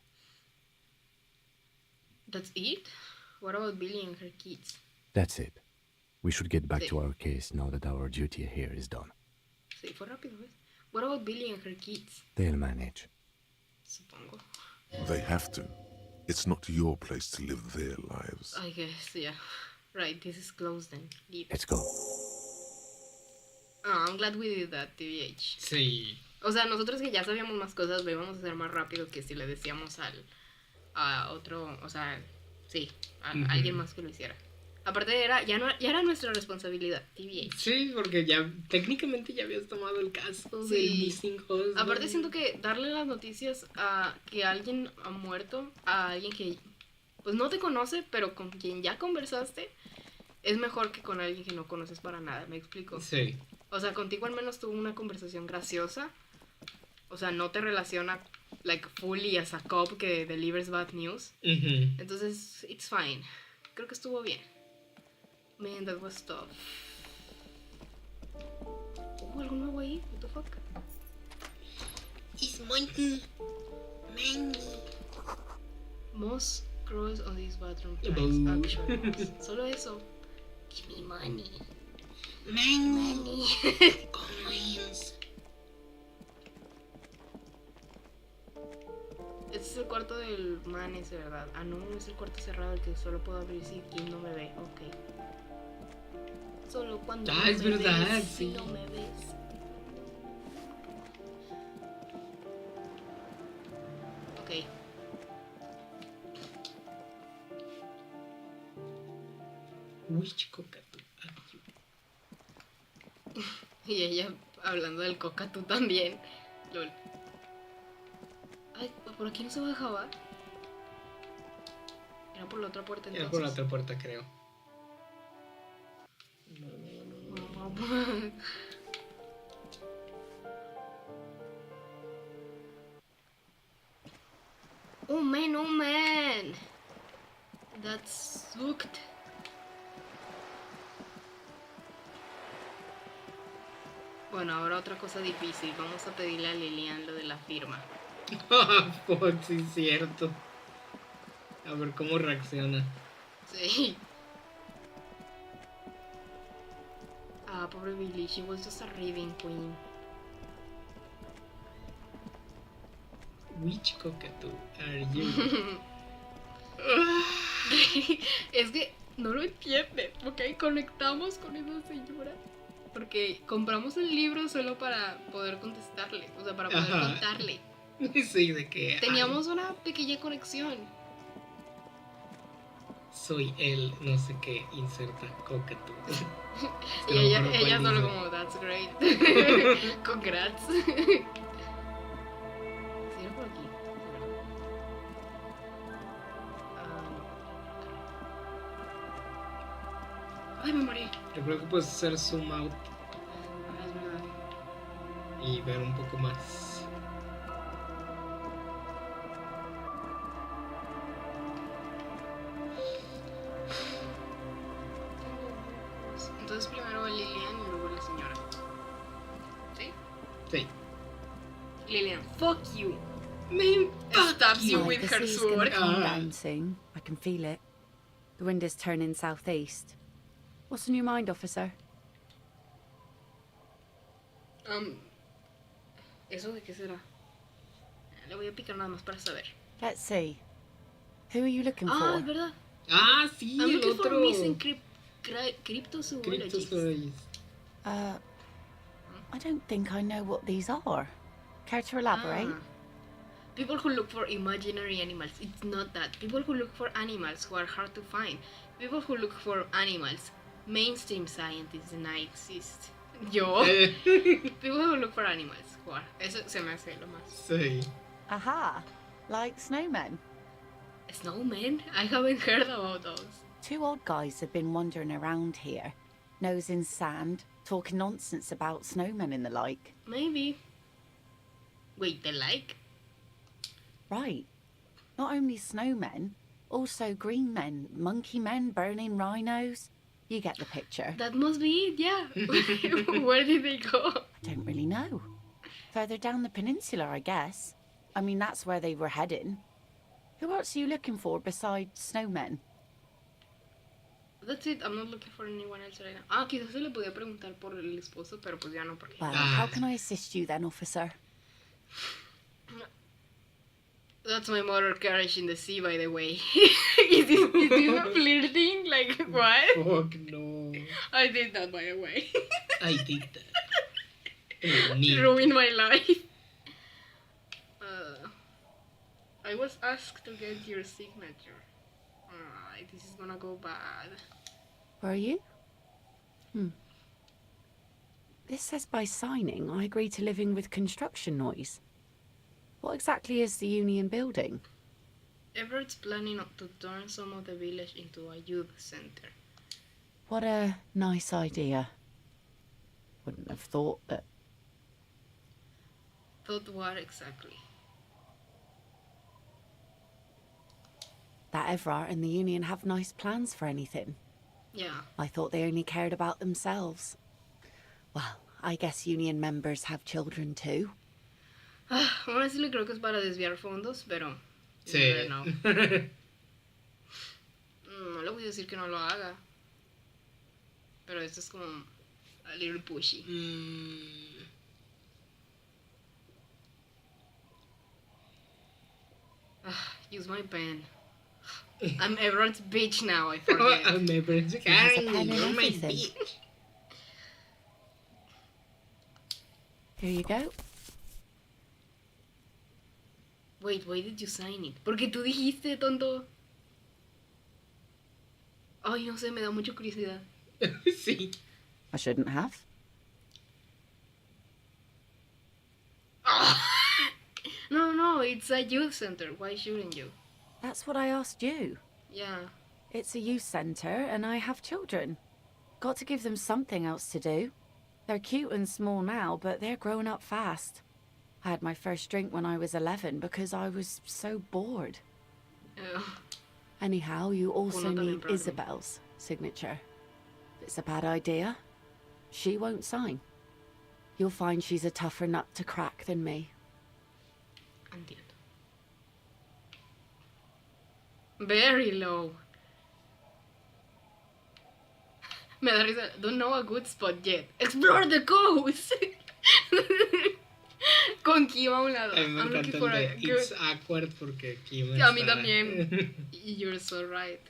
That's it? What about Billy and her kids? That's it. We should get back to our case now that our duty here is done. Sí, fue rápido, ¿ves? What about Billy and her kids? They'll manage. Supongo. They have to. It's not your place to live their lives. I guess, yeah. Right, this is closed then. Leave. Let's go. Oh, I'm glad we did that, TBH. Sí. O sea, nosotros que ya sabíamos más cosas, lo íbamos a hacer más rápido que si le decíamos a otro, o sea, sí, a alguien más que lo hiciera. Aparte ya era nuestra responsabilidad, TBH. Sí, porque ya técnicamente ya habías tomado el caso del missing husband. Aparte siento que darle las noticias a que alguien ha muerto, a alguien que pues no te conoce, pero con quien ya conversaste, es mejor que con alguien que no conoces para nada, ¿me explico? Sí. O sea, contigo al menos tuvo una conversación graciosa. O sea, no te relaciona like fully as a cop que delivers bad news. Entonces, it's fine. Creo que estuvo bien. Man, that was tough. ¿Algo nuevo ahí? What the fuck? It's monkey. Mangy. Moss grows on these bathroom tiles. Actual moss. Solo eso. Give me money. Money. Coins. Este es el cuarto del man ese, ¿verdad? Ah, no, es el cuarto cerrado el que solo puedo abrir si Kim no me ve. Ok. Solo cuando no es me verdad, ves, sí. si no me ves. Ok. Which cockatoo are you? Y ella hablando del cockatoo también. Lol. Ay, por aquí no se bajaba. Era por la otra puerta entonces. Era por la otra puerta, creo. Oh man. That sucked. Bueno, ahora otra cosa difícil. Vamos a pedirle a Lilian lo de la firma. Fuck, sí es cierto. A ver cómo reacciona. Sí. Ah, pobre Billy. She was just a raving queen. Which cockatoo are you? Es que no lo entiende, ¿ok? Conectamos con esa señora porque compramos el libro solo para poder contestarle, o sea, para poder contarle. Sí, de que... Teníamos una pequeña conexión. Soy el no sé qué, inserta cockatoo. Y ella solo como, that's great. Congrats. ¿Sí era por aquí? Ay, me morí. Recuerdo que puedes hacer zoom out y ver un poco más. Entonces primero Lilian y luego la señora. ¿Sí? Sí. Lilian, fuck you. Man, stabs you with her Legacy's gonna sword. come down soon. I can feel it. The The wind is turning southeast. What's on your mind, officer? ¿Eso de qué será? Le voy a picar nada más para saber. Let's see. Who are you looking Ah, for? es verdad. Ah, sí, I'm el looking for otro. missing cryptozoologists. Cryptozoologists. I don't think I know what these are. Care to elaborate? People who look for imaginary animals. It's not that. People who look for animals who are hard to find. People who look for animals. Mainstream scientists deny exist. Yo. People who look for animals. Who are. Eso se me hace lo más. Sí. Aha, like snowmen. Snowmen? I haven't heard about those. Two old guys have been wandering around here, nose in sand, talking nonsense about snowmen and the like. Maybe. Wait, the like? Right. Not only snowmen, also green men, monkey men burning rhinos. You get the picture. That must be it, yeah. Where did they go? I don't really know. Further down the peninsula, I guess. I mean, that's where they were heading. Who else are you looking for besides snowmen? That's it, I'm not looking for anyone else right now. Ah, quizás se le podía preguntar por el esposo, pero pues ya no, porque... Well, how can I assist you then, officer? That's my motor carriage in the sea, by the way. is this a flirting? Like, what? Fuck no. I did that, by the way. I did that. Ruined my life. I was asked to get your signature. This is gonna go bad. Were you? This says by signing, I agree to living with construction noise. What exactly is the Union building? Everett's planning to turn some of the village into a youth center. What a nice idea. Wouldn't have thought that... Thought what exactly? That Everard and the Union have nice plans for anything. Yeah. I thought they only cared about themselves. Well, I guess Union members have children too. Honestly, creo que es para desviar fondos, pero... Sí. No. No le voy a decir que no lo haga. Pero esto es como... a little pushy. Use my pen. I'm everyone's bitch now, I forget. I'm everyone's pen you're my everything. bitch. Here you go. Wait, why did you sign it? Porque tú dijiste, tonto. Ay, no sé, me da mucha curiosidad. Sí. I shouldn't have. No, it's a youth center. Why shouldn't you? That's what I asked you. Yeah. It's a youth centre and I have children. Got to give them something else to do. They're cute and small now, but they're growing up fast. I had my first drink when I was 11 because I was so bored. Anyhow, you also need Isabel's signature. If it's a bad idea, she won't sign. You'll find she's a tougher nut to crack than me. Entiendo. Very low. Me da risa. Don't know a good spot yet. Explore the coast. Con Kim a un lado. A mí me I'm looking encanta for el a de good... It's awkward porque Kim A mí está... también. You're so right.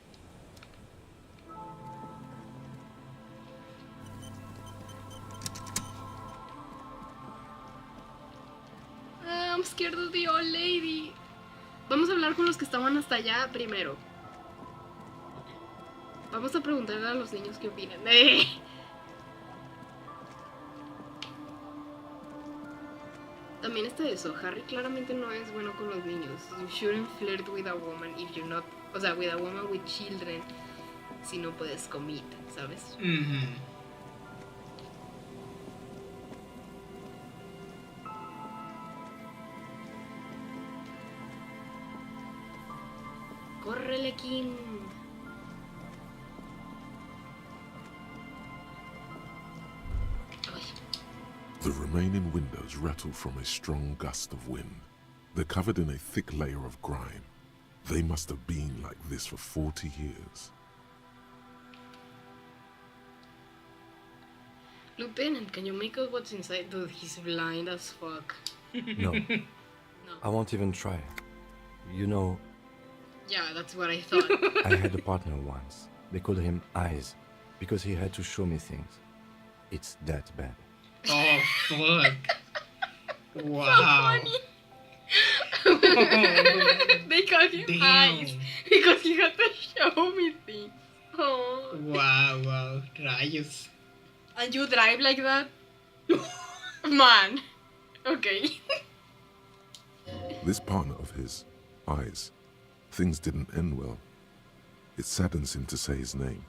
I'm scared of the old lady. Vamos a hablar con los que estaban hasta allá primero. Vamos a preguntarle a los niños qué opinan. También está eso. Harry claramente no es bueno con los niños. You shouldn't flirt with a woman if you're not... O sea, with a woman with children si no puedes commit, ¿sabes? ¡Córrele, Kim! The remaining windows rattle from a strong gust of wind. They're covered in a thick layer of grime. They must have been like this for 40 years. Lieutenant, can you make out what's inside? Dude, he's blind as fuck. No. I won't even try. You know, Yeah, that's what I thought. I had a partner once. They called him Eyes because he had to show me things. It's that bad. Oh, fuck. Wow. They called him Damn. Eyes because he had to show me things. Oh. Wow. Rayos. And you drive like that? Man. Okay. This partner of his, Eyes, things didn't end well. It saddens him to say his name.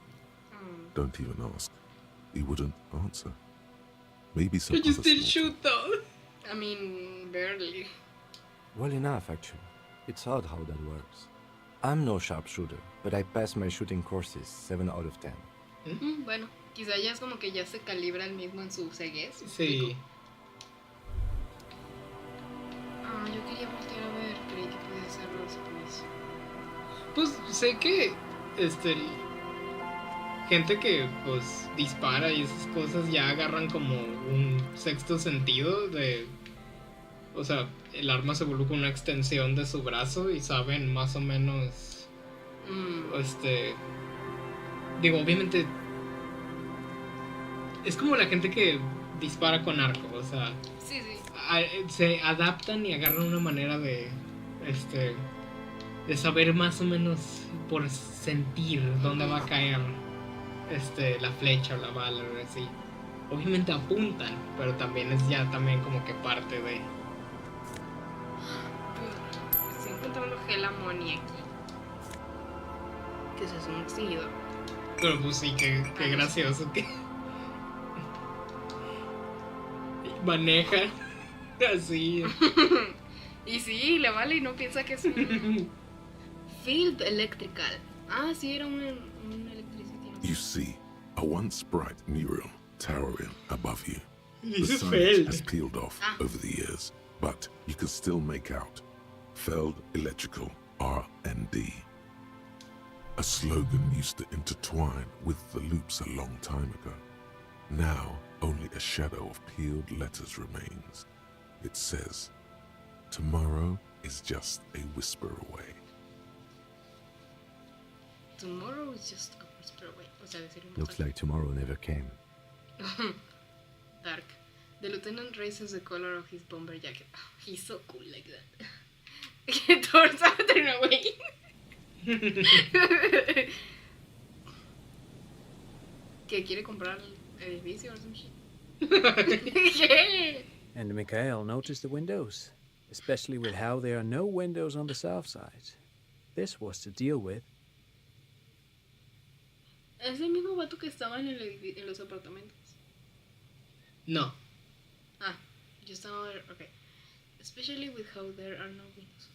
Don't even ask. He wouldn't answer. Maybe some Could you other still small shoot though? I mean, barely. Well enough, actually. It's odd how that works. I'm no sharpshooter, but I passed my shooting courses 7 out of 10. Bueno, quizá ya es como que ya se calibra el mismo en su ceguez. Sí. Ah, yo quería voltear a ver, creí que podía hacerlo después. Pues sé que gente que pues dispara y esas cosas ya agarran como un sexto sentido de, o sea, el arma se vuelve como una extensión de su brazo y saben más o menos digo, obviamente es como la gente que dispara con arco, o sea, Sí, sí. se adaptan y agarran una manera de de saber más o menos por sentir dónde va a caer la flecha o la bala o así. Obviamente apuntan, pero también es ya también como que parte de. Estoy encontrando gel amonía aquí. Que eso es un extinguidor. Pero pues sí, qué gracioso que maneja así. Y sí, le vale y no piensa que es un field electrical. Ah, sí, era un electricity. You see, a once bright mural towering above you. The It's a signage Feld. has peeled off over the years, but you can still make out Feld Electrical R&D. A slogan used to intertwine with the loops a long time ago. Now, only a shadow of peeled letters remains. It says, "Tomorrow is just a whisper away." Tomorrow is just a whisper away. O sea, decir un Looks like tomorrow never came. Dark. The lieutenant raises the collar of his bomber jacket. Oh, he's so cool like that. He turns out turn away. ¿Que quiere comprar el edificio or some shit? ¿Qué? And Mikhail noticed the windows, especially with how there are no windows on the south side. This was to deal with. ¿Es el mismo vato que estaba en los apartamentos? No. Ah, yo estaba... Okay. Especially with how there are no windows.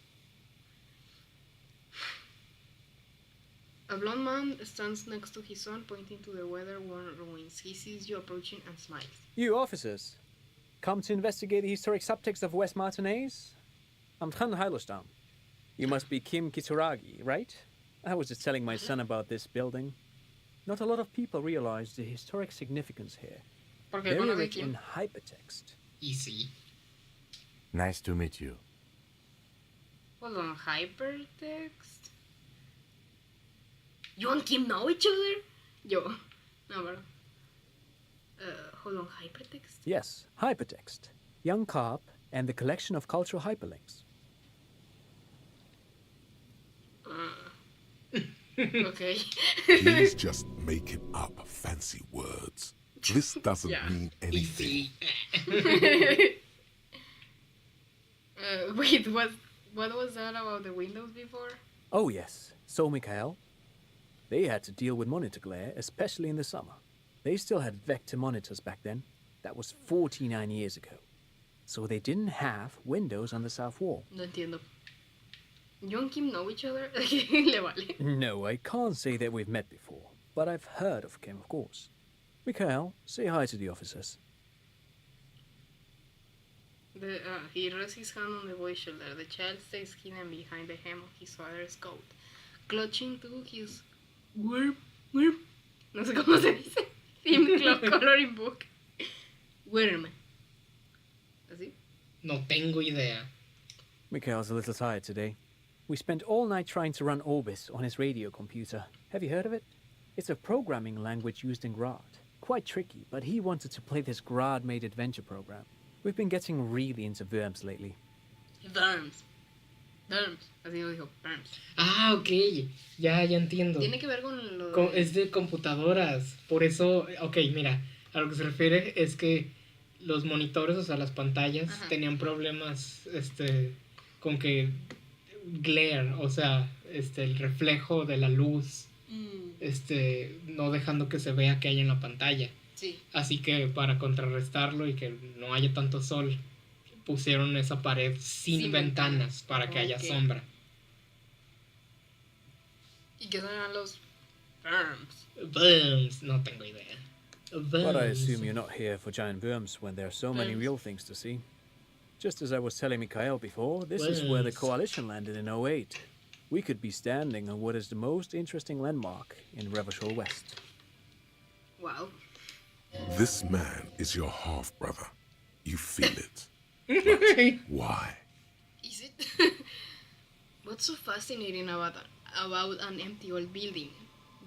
A blonde man stands next to his son, pointing to the weather-worn ruins. He sees you approaching and smiles. You officers, come to investigate the historic subtext of West Martinez? I'm Tran Heilostam. You must be Kim Kitsuragi, right? I was just telling my son about this building. Not a lot of people realize the historic significance here. Very rich in hypertext. Easy. Nice to meet you. Hold on, hypertext? You and Kim know each other? Yo. No, bro. Hold on, hypertext? Yes, hypertext. Young Carp and the collection of cultural hyperlinks. Okay. He's just making up fancy words. This doesn't mean anything. Wait, what was that about the windows before? Oh yes, so Mikhail. They had to deal with monitor glare, especially in the summer. They still had vector monitors back then. That was 49 years ago. So they didn't have windows on the south wall. No entiendo. You and Kim know each other? Le vale. No, I can't say that we've met before, but I've heard of Kim, of course. Mikhail, say hi to the officers. He rests his hand on the boy's shoulder. The child stays hidden behind the hem of his father's coat, clutching to his no sé cómo se dice, themed coloring book. Worm. ¿Así? No tengo idea. Mikhail's a little tired today. We spent all night trying to run Orbis on his radio computer. Have you heard of it? It's a programming language used in Grad. Quite tricky, but he wanted to play this Grad-made adventure program. We've been getting really into Worms lately. Worms. Worms. Así lo dijo. Worms. Ah, ok. Ya entiendo. Tiene que ver con lo Es de computadoras. Por eso, ok, mira, a lo que se refiere es que los monitores, o sea, las pantallas, tenían problemas, con que glare, o sea, el reflejo de la luz, no dejando que se vea qué hay en la pantalla. Sí. Así que para contrarrestarlo y que no haya tanto sol, pusieron esa pared sin ventanas para que haya sombra. ¿Y qué son los worms? Worms, no tengo idea. But I assume you're not here for giant worms when there are so many real things to see. Just as I was telling Mikhail before, this is where the Coalition landed in 08. We could be standing on what is the most interesting landmark in Revachol West. Wow. This man is your half-brother. You feel it. But why? Is it? What's so fascinating about an empty old building?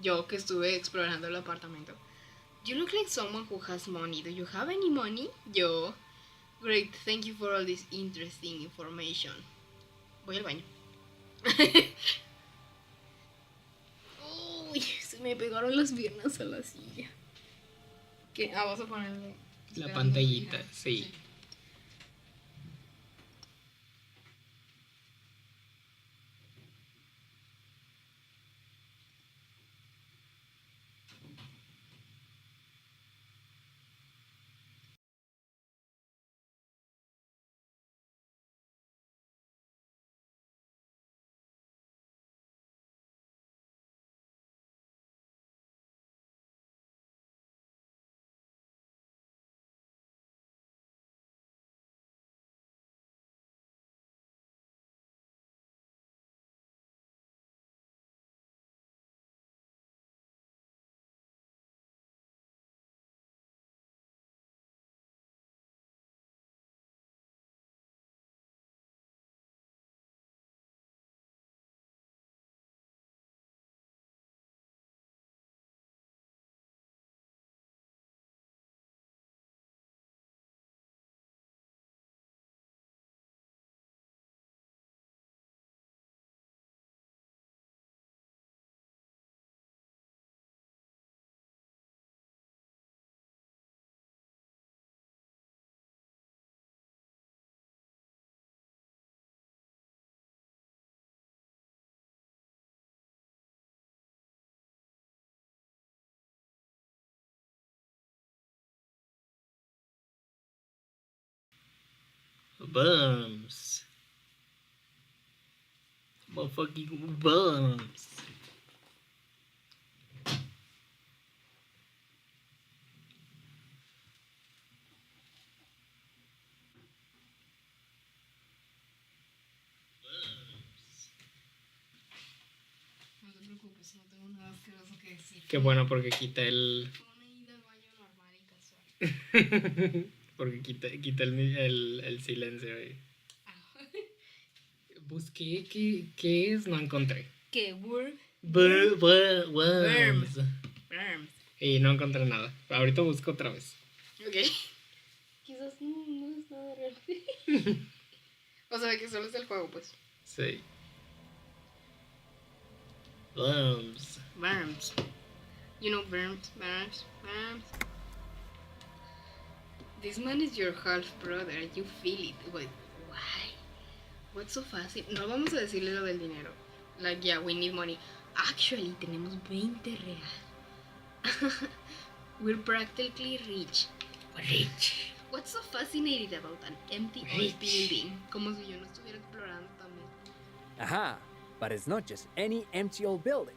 Yo que estuve explorando el apartamento. You look like someone who has money. Do you have any money? Yo. Great, thank you for all this interesting information. Voy al baño. Uy, se me pegaron las piernas a la silla. ¿Qué? Ah, vas a ponerle la pantallita, sí. Bums. Motherfucking bums. No te preocupes, no tengo nada asqueroso que decir. Qué bueno porque quita el... Fue una ida al baño normal y casual. porque quita el silencio ahí. Busqué qué es, no encontré. ¿Qué? Worms. Worms. Y no encontré nada. Ahorita busco otra vez. Ok. Quizás no es nada real. O sea, que solo es el juego, pues. Sí. Worms. Worms. You know worms. This man is your half brother. You feel it. Wait, why? What's so fascinating? No vamos a decirle lo del dinero. Like, yeah, we need money. Actually, tenemos 20 real. We're practically rich. Rich. What's so fascinating about an empty old building? Como si yo no estuviera explorando también. Aha! But it's not just any empty old building.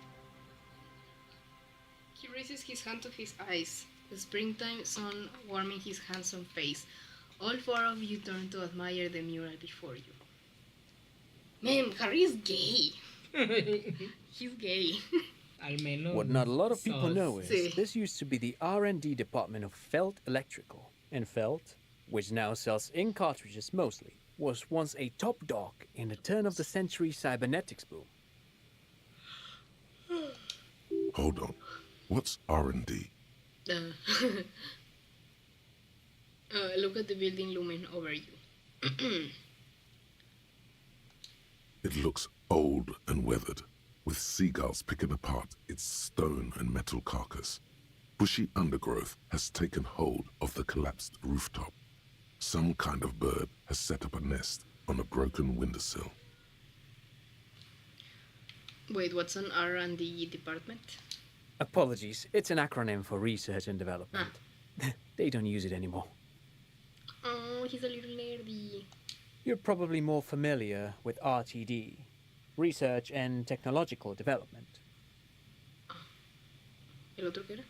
He raises his hand to his eyes, the springtime sun warming his handsome face. All four of you turn to admire the mural before you. Man, Harry is gay. He's gay. Al menos. What not a lot of people know is Sí. this used to be the R&D department of Felt Electrical. And Feld, which now sells ink cartridges mostly, was once a top dog in the turn-of-the-century cybernetics boom. Hold on. What's R&D? Look at the building looming over you. It looks old and weathered, with seagulls picking apart its stone and metal carcass. Bushy undergrowth has taken hold of the collapsed rooftop. Some kind of bird has set up a nest on a broken windowsill. Wait, what's an R&D department? Apologies, it's an acronym for research and development. They don't use it anymore. Oh, he's a little nerdy. You're probably more familiar with RTD, Research and Technological Development. ¿El otro qué era?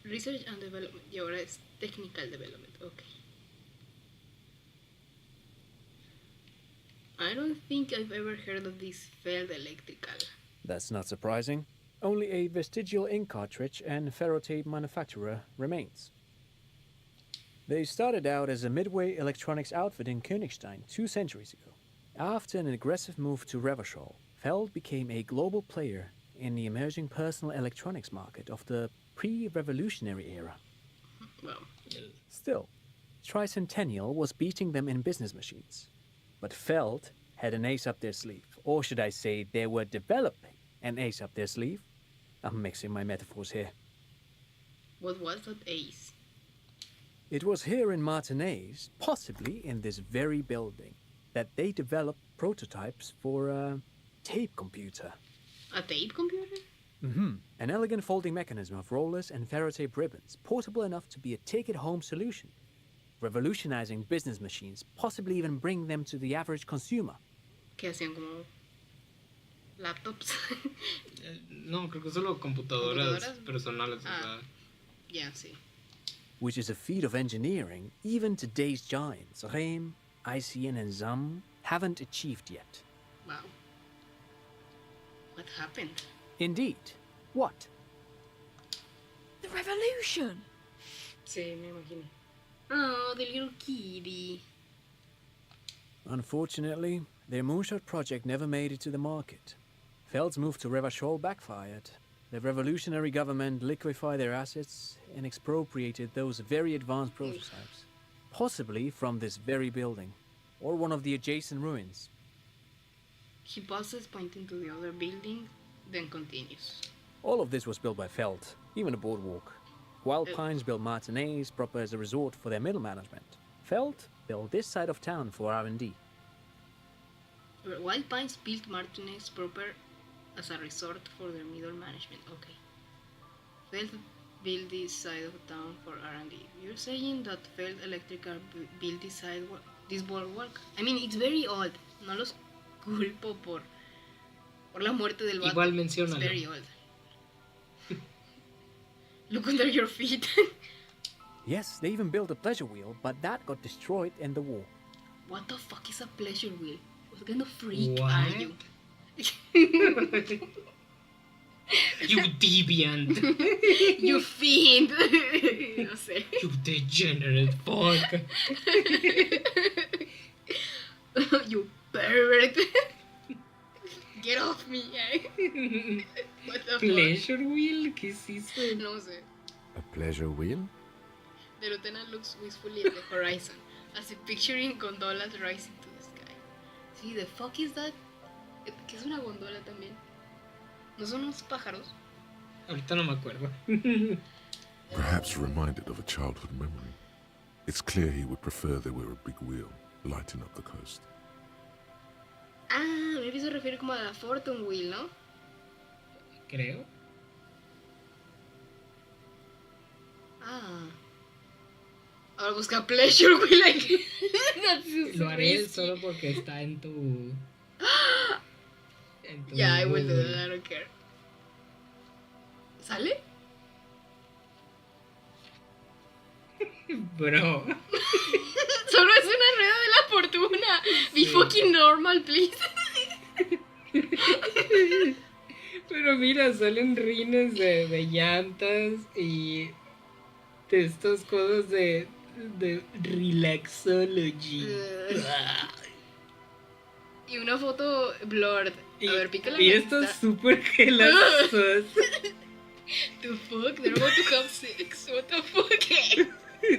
Research and Development. Y ahora es Technical Development. Okay. I don't think I've ever heard of this Feld Electrical. That's not surprising. Only a vestigial ink cartridge and ferrotape manufacturer remains. They started out as a midway electronics outfit in Königstein 2 centuries ago. After an aggressive move to Revachol, Feld became a global player in the emerging personal electronics market of the pre-revolutionary era. Well, Still, Tricentennial was beating them in business machines. But Feld had an ace up their sleeve, or should I say they were developing an ace up their sleeve. I'm mixing my metaphors here. what was that ace? It was here in Martinez, possibly in this very building, that they developed prototypes for a tape computer. A tape computer? An elegant folding mechanism of rollers and ferrotape ribbons, portable enough to be a take-it-home solution, revolutionizing business machines, possibly even bring them to the average consumer. Que hacían como laptops. No, creo que solo computadoras personales. O sea. Yeah, sí. Which is a feat of engineering even today's giants, Rehm, ICN and ZAM, haven't achieved yet. Wow. What happened? Indeed. What? The revolution! Sí, me imagino. Oh, the little kitty. Unfortunately, their moonshot project never made it to the market. Feld's move to Revachol backfired. The revolutionary government liquefied their assets and expropriated those very advanced prototypes, possibly from this very building, or one of the adjacent ruins. He pauses, pointing to the other building, then continues. All of this was built by Feld, even the boardwalk. Wild Pines built Martinez proper as a resort for their middle management. Feld built this side of town for R&D. Wild Pines built Martinez proper as a resort for their middle management. Okay. Feld built this side of town for R&D. You're saying that Feld Electrical built this boardwalk? I mean, it's very old. No los culpo por la muerte del vato. Igual menciónalo. It's very old. Look under your feet. Yes, they even built a pleasure wheel, but that got destroyed in the war. What the fuck is a pleasure wheel? What kind of freak What? are you? You deviant. You fiend. No sé. You degenerate fuck. You pervert. Get off me. What the Pleasure wheel? ¿Qué es eso? fuck? No sé. A pleasure wheel? The lieutenant looks wistfully at the horizon, as if picturing gondolas rising to the sky. See, the fuck is that? ¿Qué es una gondola también? ¿No son unos pájaros? Ahorita no me acuerdo. Perhaps reminded of a childhood memory. It's clear he would prefer there were a big wheel lighting up the coast. Ah, maybe se refiere como a la Fortune Wheel, ¿no? Creo. Ah. Ahora busca Pleasure Wheel aquí. Lo haré solo porque está en tu... Yeah, I will do that, I don't care. ¿Sale? Bro. Solo es una rueda de la fortuna. Be fucking normal, please. Pero mira, salen rines de llantas y de estas cosas de relaxology. Y una foto blurred. A ver, pícala. Y esto es súper relaxos. The fuck? They're about to have sex. What the fuck?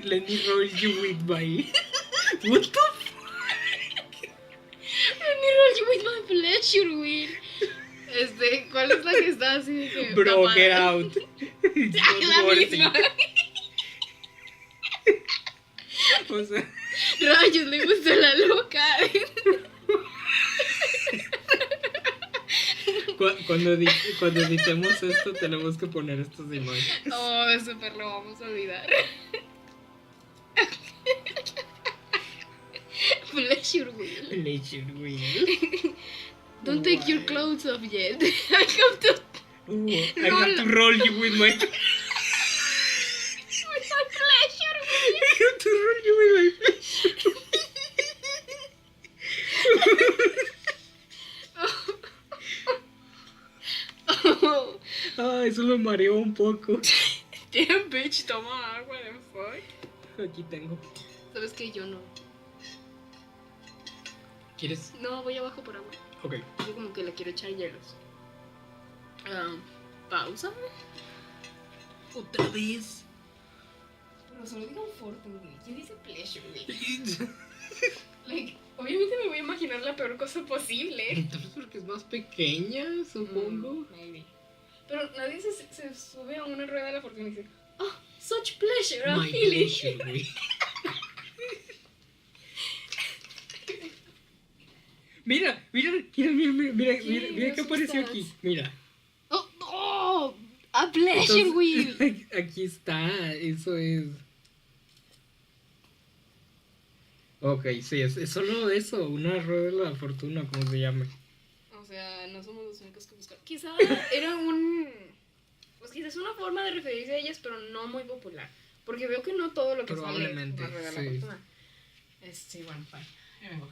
Let me roll you with my... What the fuck? Let me roll you with my pleasure wheel. ¿Cuál es la que está así de que Bro, tapada? get out. It's not La worth misma. it. O sea... Rayos, le gustó la loca. Cuando editemos esto tenemos que poner estas imágenes. Oh, súper lo vamos a olvidar. Pleasure wheel. Pleasure wheel. Don't take your clothes off yet. I have to roll you with my... with my pleasure wheel. I have to roll you with my pleasure. Eso me mareó un poco. Damn, bitch, toma agua, the fuck. Aquí tengo. ¿Sabes qué? Yo no. ¿Quieres? No, voy abajo por agua. Ok. Yo como que le quiero echar hielos. Pausa. Otra vez. Pero solo digo un fortune, güey. ¿Quién dice pleasure, güey? Like, obviamente me voy a imaginar la peor cosa posible. Entonces porque es más pequeña, supongo. Maybe. Pero nadie se sube a una rueda de la fortuna y dice, oh, such pleasure, I'm My feeling. pleasure, güey. Mira qué apareció aquí. Mira. Oh, a pleasure wheel. Aquí está, eso es. Ok, sí, es solo eso, una rueda de la fortuna, como se llame. O sea, no somos los únicos que buscan. Quizá era pues quizás una forma de referirse a ellas, pero no muy popular. Porque veo que no todo lo que probablemente, sale es una rueda de la sí. fortuna. Bueno, fine. Ahí vengo.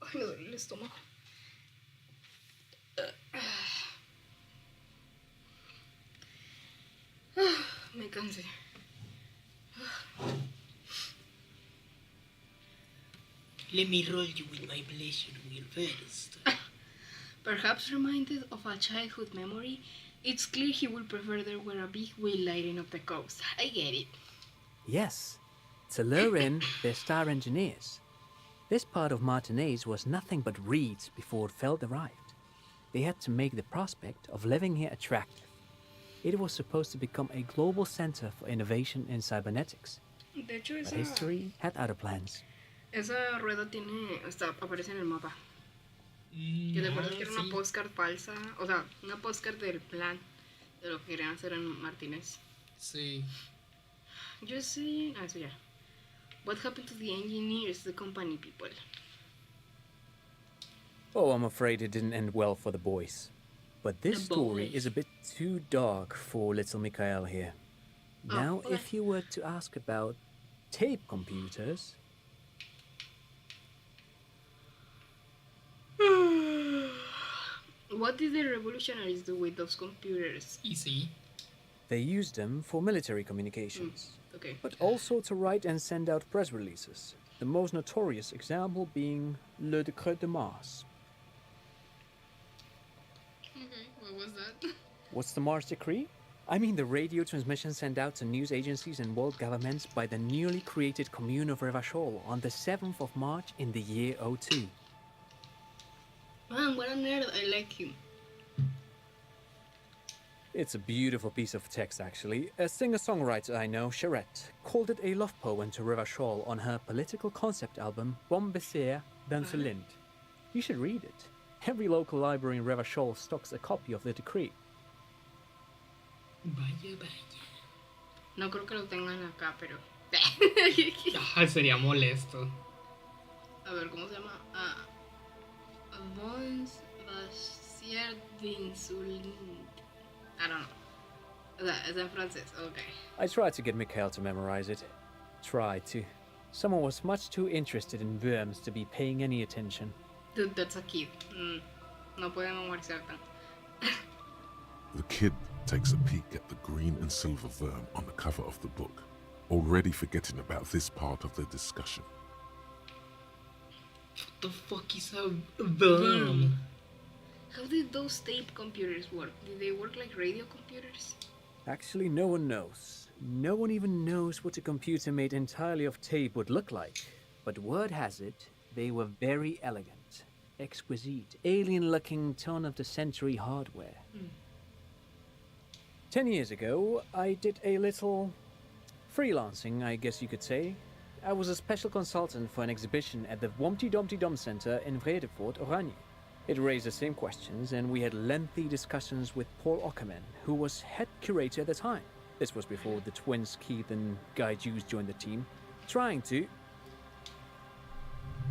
Ay, me duele el estómago. me cansé. Let me roll you with my pleasure wheel first. Perhaps reminded of a childhood memory, it's clear he would prefer there were a big wheel lighting up the coast. I get it. Yes, to lure in their star engineers. This part of Martinez was nothing but reeds before Feld arrived. They had to make the prospect of living here attractive. It was supposed to become a global center for innovation in cybernetics. De hecho, But history had other plans. esa rueda tiene, aparece en el mapa. Que te acuerdas que era una postcard falsa, o sea, una postcard del plan de lo que querían hacer en Martínez. Sí. Yo sé, eso ya. What happened to the engineers, the company people? Oh, I'm afraid it didn't end well for the boys. But this story is a bit too dark for little Mikhail here. Now, if you were to ask about tape computers... What did the revolutionaries do with those computers? Easy. They used them for military communications, Okay. but also to write and send out press releases. The most notorious example being Le Décret de Mars. Okay, what was that? What's the Mars Decree? I mean the radio transmission sent out to news agencies and world governments by the newly created Commune of Revachol on the 7th of March in the year 02. Man, what a nerd, I like him. It's a beautiful piece of text, actually. A singer-songwriter I know, Charette, called it a love poem to Revachol on her political concept album, Bon Baiser dans le Lind. You should read it. Every local library in Revachol stocks a copy of the decree. Vaya, vaya. No creo que lo tengan acá, pero... Sería molesto. A ver, ¿cómo se llama? Bons Baiser d'Insulin. I don't know. Is that francés? Okay. I tried to get Mikhail to memorize it. Tried to. Someone was much too interested in worms to be paying any attention. Dude, that's a kid. No puede memorizar tan. The kid takes a peek at the green and silver worm on the cover of the book, already forgetting about this part of the discussion. What the fuck is a worm? How did those tape computers work? Did they work like radio computers? Actually, no one knows. No one even knows what a computer made entirely of tape would look like. But word has it, they were very elegant, exquisite, alien-looking turn-of-the-century hardware. 10 years ago, I did a little freelancing, I guess you could say. I was a special consultant for an exhibition at the Wompty Dumpty Dum Center in Vredefort, Oranje. It raised the same questions, and we had lengthy discussions with Paul Ockerman, who was head curator at the time. This was before the twins Keith and Guy Jews joined the team, trying to...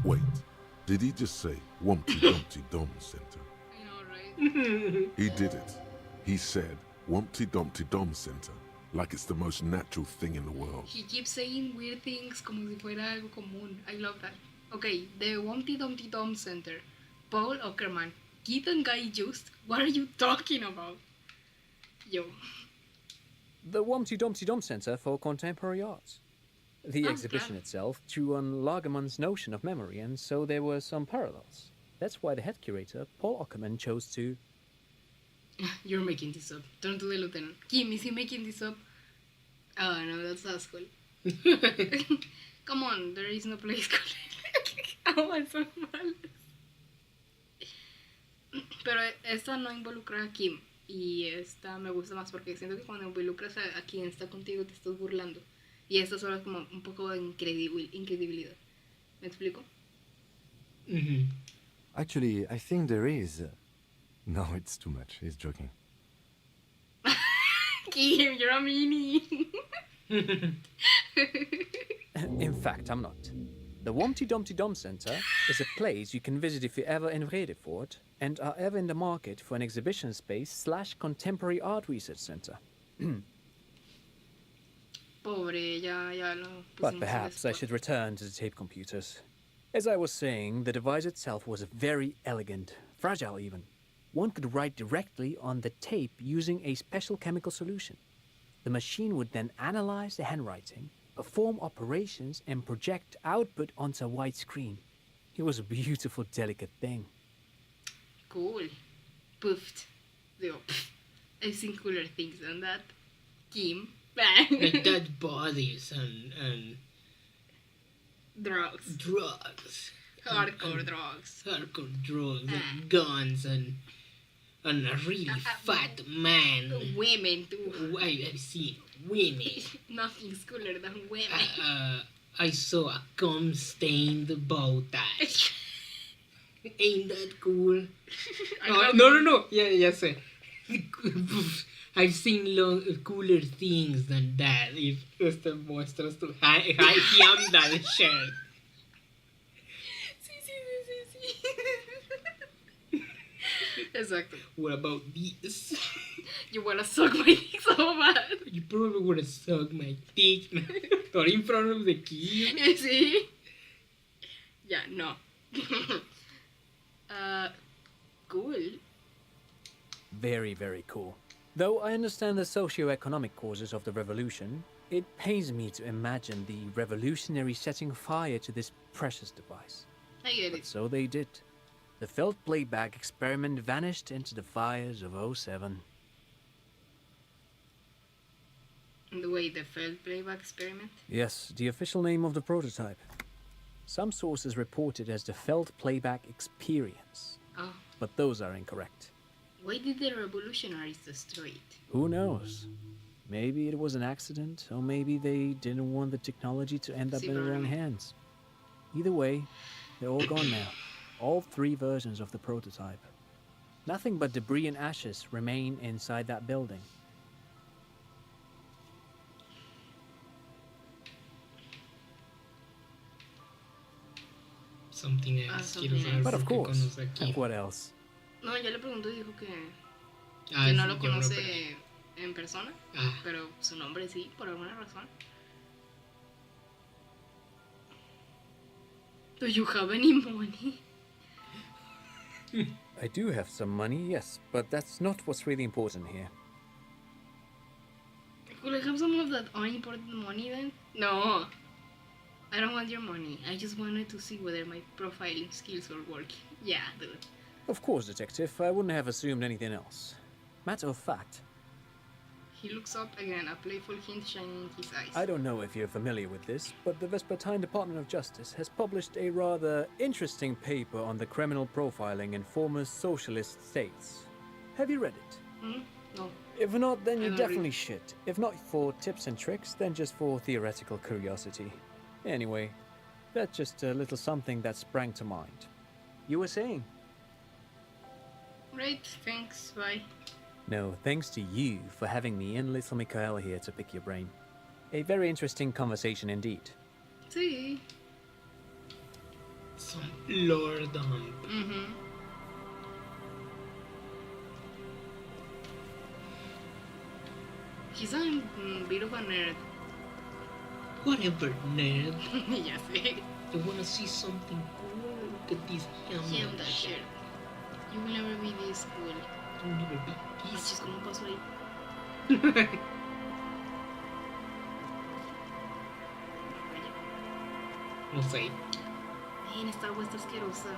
Wait, did he just say Wumpty Dumpty Dum Center? I know, right? He did it. He said Wumpty Dumpty Dum Center, like it's the most natural thing in the world. He keeps saying weird things como si fuera algo común. I love that. Okay, the Humpty Dumpty Dum Center. Paul Ockerman, Keith and Guy Just, what are you talking about? Yo. The Wumpty Dumpty Dum Center for Contemporary Arts. The exhibition itself drew on Lagerman's notion of memory, and so there were some parallels. That's why the head curator, Paul Ockerman, chose to... You're making this up. Turn to the lieutenant. Kim, is he making this up? Oh, no, that's asshole. Come on, there is no place called... Aguas son malas. Pero esta no involucra a Kim. Y esta me gusta más porque siento que cuando involucras a quien está contigo te estás burlando. Y esta solo es como un poco de incredibilidad. ¿Me explico? Actually, I think there is. No, it's too much. He's joking. Kim, you're a meanie. In fact, I'm not. The Wumpty Dumpty Dum Center is a place you can visit if you're ever in Vredefort and are ever in the market for an exhibition space / contemporary art research center. Pobre, ya lo But perhaps I should return to the tape computers. As I was saying, the device itself was very elegant, fragile even. One could write directly on the tape using a special chemical solution. The machine would then analyze the handwriting, perform operations, and project output onto a white screen. It was a beautiful, delicate thing. Cool. Poofed. Digo, I've seen cooler things than that. Kim. Like that bodies and Drugs. Hardcore drugs. Hardcore drugs and guns and a really fat man. Women too. I've seen women. Nothing's cooler than women. I saw a cum-stained bow tie. Ain't that cool? No. Yeah, say. I've seen cooler things than that. If te muestras tu that shirt. Sí. Exacto. What about this? You wanna suck my dick so bad. You probably wanna suck my dick. Not in front of the kid. Sí. Yeah, no. Cool. Very, very cool. Though I understand the socio-economic causes of the revolution, it pains me to imagine the revolutionaries setting fire to this precious device. I get But it. so they did. The felt playback experiment vanished into the fires of '07. The way the failed playback experiment. Yes, the official name of the prototype. Some sources report it as the felt playback experience, Oh. but those are incorrect. Why did the revolutionaries destroy it? Who knows? Maybe it was an accident, or maybe they didn't want the technology to end up in the wrong hands. Either way, they're all gone now. All 3 versions of the prototype. Nothing but debris and ashes remain inside that building. Something else. Something Quiero saber But por of qué course, conoce aquí. what else? No, yo le pregunto y dijo que Ah, no sí, lo yo no, conoce en persona, Ah. pero su nombre sí, por alguna razón. Do you have any money? I do have some money, yes, but that's not what's really important here. Could I have some of that unimportant money then? No. I don't want your money. I just wanted to see whether my profiling skills were working. Yeah, dude. Of course, detective, I wouldn't have assumed anything else. Matter of fact, He looks up again, a playful hint shining in his eyes. I don't know if you're familiar with this, but the Vespertine Department of Justice has published a rather interesting paper on the criminal profiling in former socialist states. Have you read it? No. If not, then I you don't definitely should. If not for tips and tricks, then just for theoretical curiosity. Anyway, that's just a little something that sprang to mind. You were saying? Right, thanks, bye. No, thanks to you for having me and little Mikhail here to pick your brain. A very interesting conversation indeed. Sí. Some lore dump. He's a bit of a nerd. Whatever, nerd. Ya sé. You wanna see something cool? Look at this Him, that shit. You will never be this cool. You'll never be Manches, ¿cómo pasó ahí? No sé. En esta agua está asquerosa.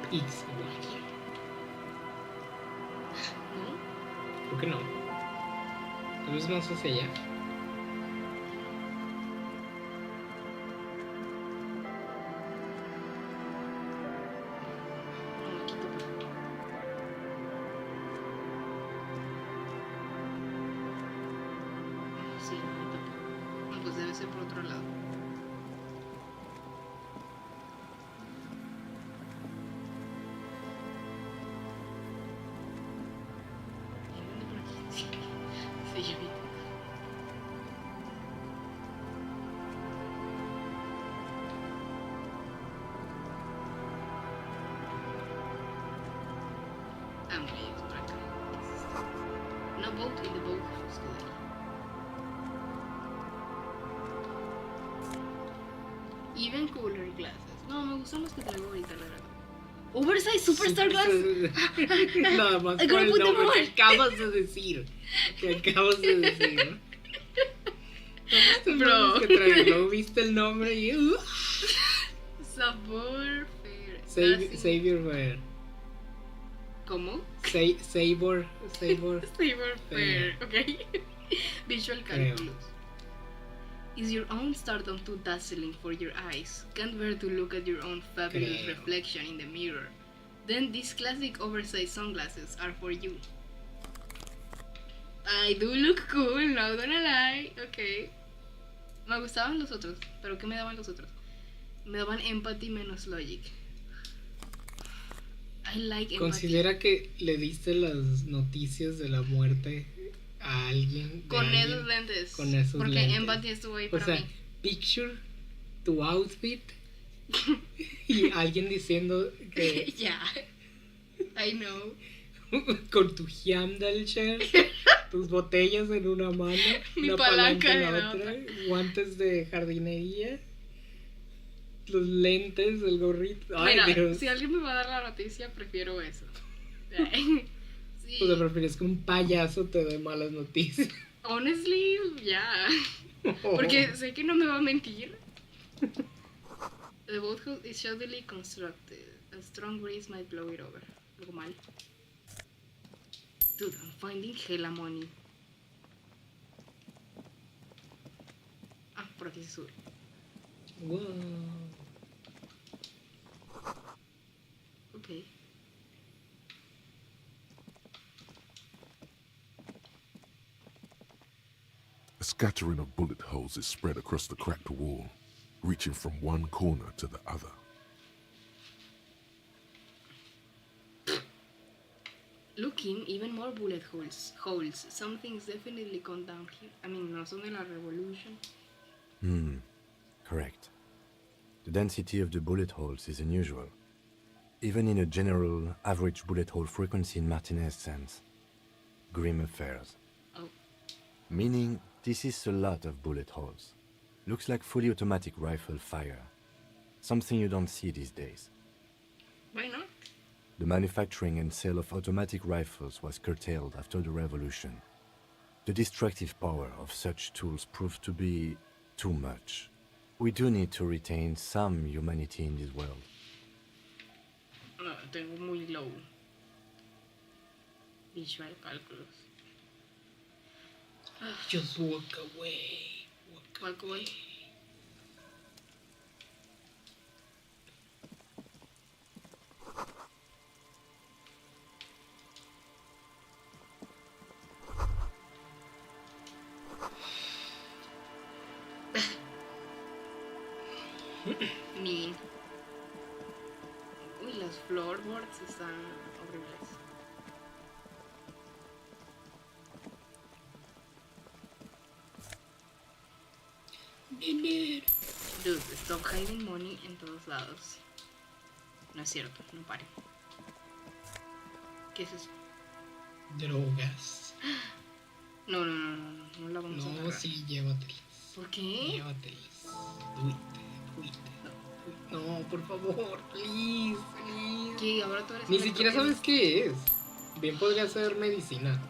Pigs igual. ¿No? ¿Por qué no? Tal vez más hacia allá. No, aquí toca. Sí, aquí toca. No, pues debe ser por otro lado. Sí, ya vi. I'm going to track. No boat in the boat house today. Even cooler glasses. No, me gustan los que traigo ahorita, la verdad. Oversize Superstar Glass. Nada más I por gotta el put them nombre on. que acabas de decir. Bro. Que trae, ¿no? ¿Viste el nombre? Y, Sabor Fair. Savior Fair. ¿Cómo? Sabor Sabor Fair, ok. Visual calculus. Is your own stardom too dazzling for your eyes? Can't bear to look at your own fabulous Creo. reflection in the mirror? Then these classic oversized sunglasses are for you. I do look cool, not gonna lie. Ok. Me gustaban los otros, pero ¿qué me daban los otros? Me daban empathy menos logic. I like empathy. Considera que le diste las noticias de la muerte a alguien. Con esos lentes. Con esos porque lentes. empathy estuvo ahí O para sea, mí. picture tu outfit y alguien diciendo que Ya. I know. con tu Hamdalshire, tus botellas en una mano, Mi una palanca en en la la otra, otra. guantes de jardinería, los lentes, el gorrito. Ay, Mira, Dios. si alguien me va a dar la noticia, prefiero eso. Sí. O sea, prefieres que un payaso te dé malas noticias. Honestly, ya. Porque sé que no me va a mentir. The boathouse is shoddily constructed. A strong breeze might blow it over. Algo mal. Dude, I'm finding hella money. Ah, por aquí se sube. Wow. Ok. A scattering of bullet holes is spread across the cracked wall, reaching from one corner to the other. Looking, even more bullet holes. Something's definitely gone down here. I mean, no son de la revolution. Correct. The density of the bullet holes is unusual, even in a general average bullet hole frequency in Martinez sense. Grim affairs. Oh. Meaning, this is a lot of bullet holes. Looks like fully automatic rifle fire. Something you don't see these days. Why not? The manufacturing and sale of automatic rifles was curtailed after the revolution. The destructive power of such tools proved to be too much. We do need to retain some humanity in this world. No, tengo muy low. Visual calculus. Just walk away. Walk away. Mean. Uy, las floorboards están horribles. Dude, stop hiding money en todos lados. No es cierto, no pare. ¿Qué es eso? Drogas. No la vamos a No, agarrar. sí, llévatelas. ¿Por qué? Llévatelas. No, por favor, please. ¿Qué? Ahora tú eres Ni un siquiera sabes qué es. Bien podría ser medicina.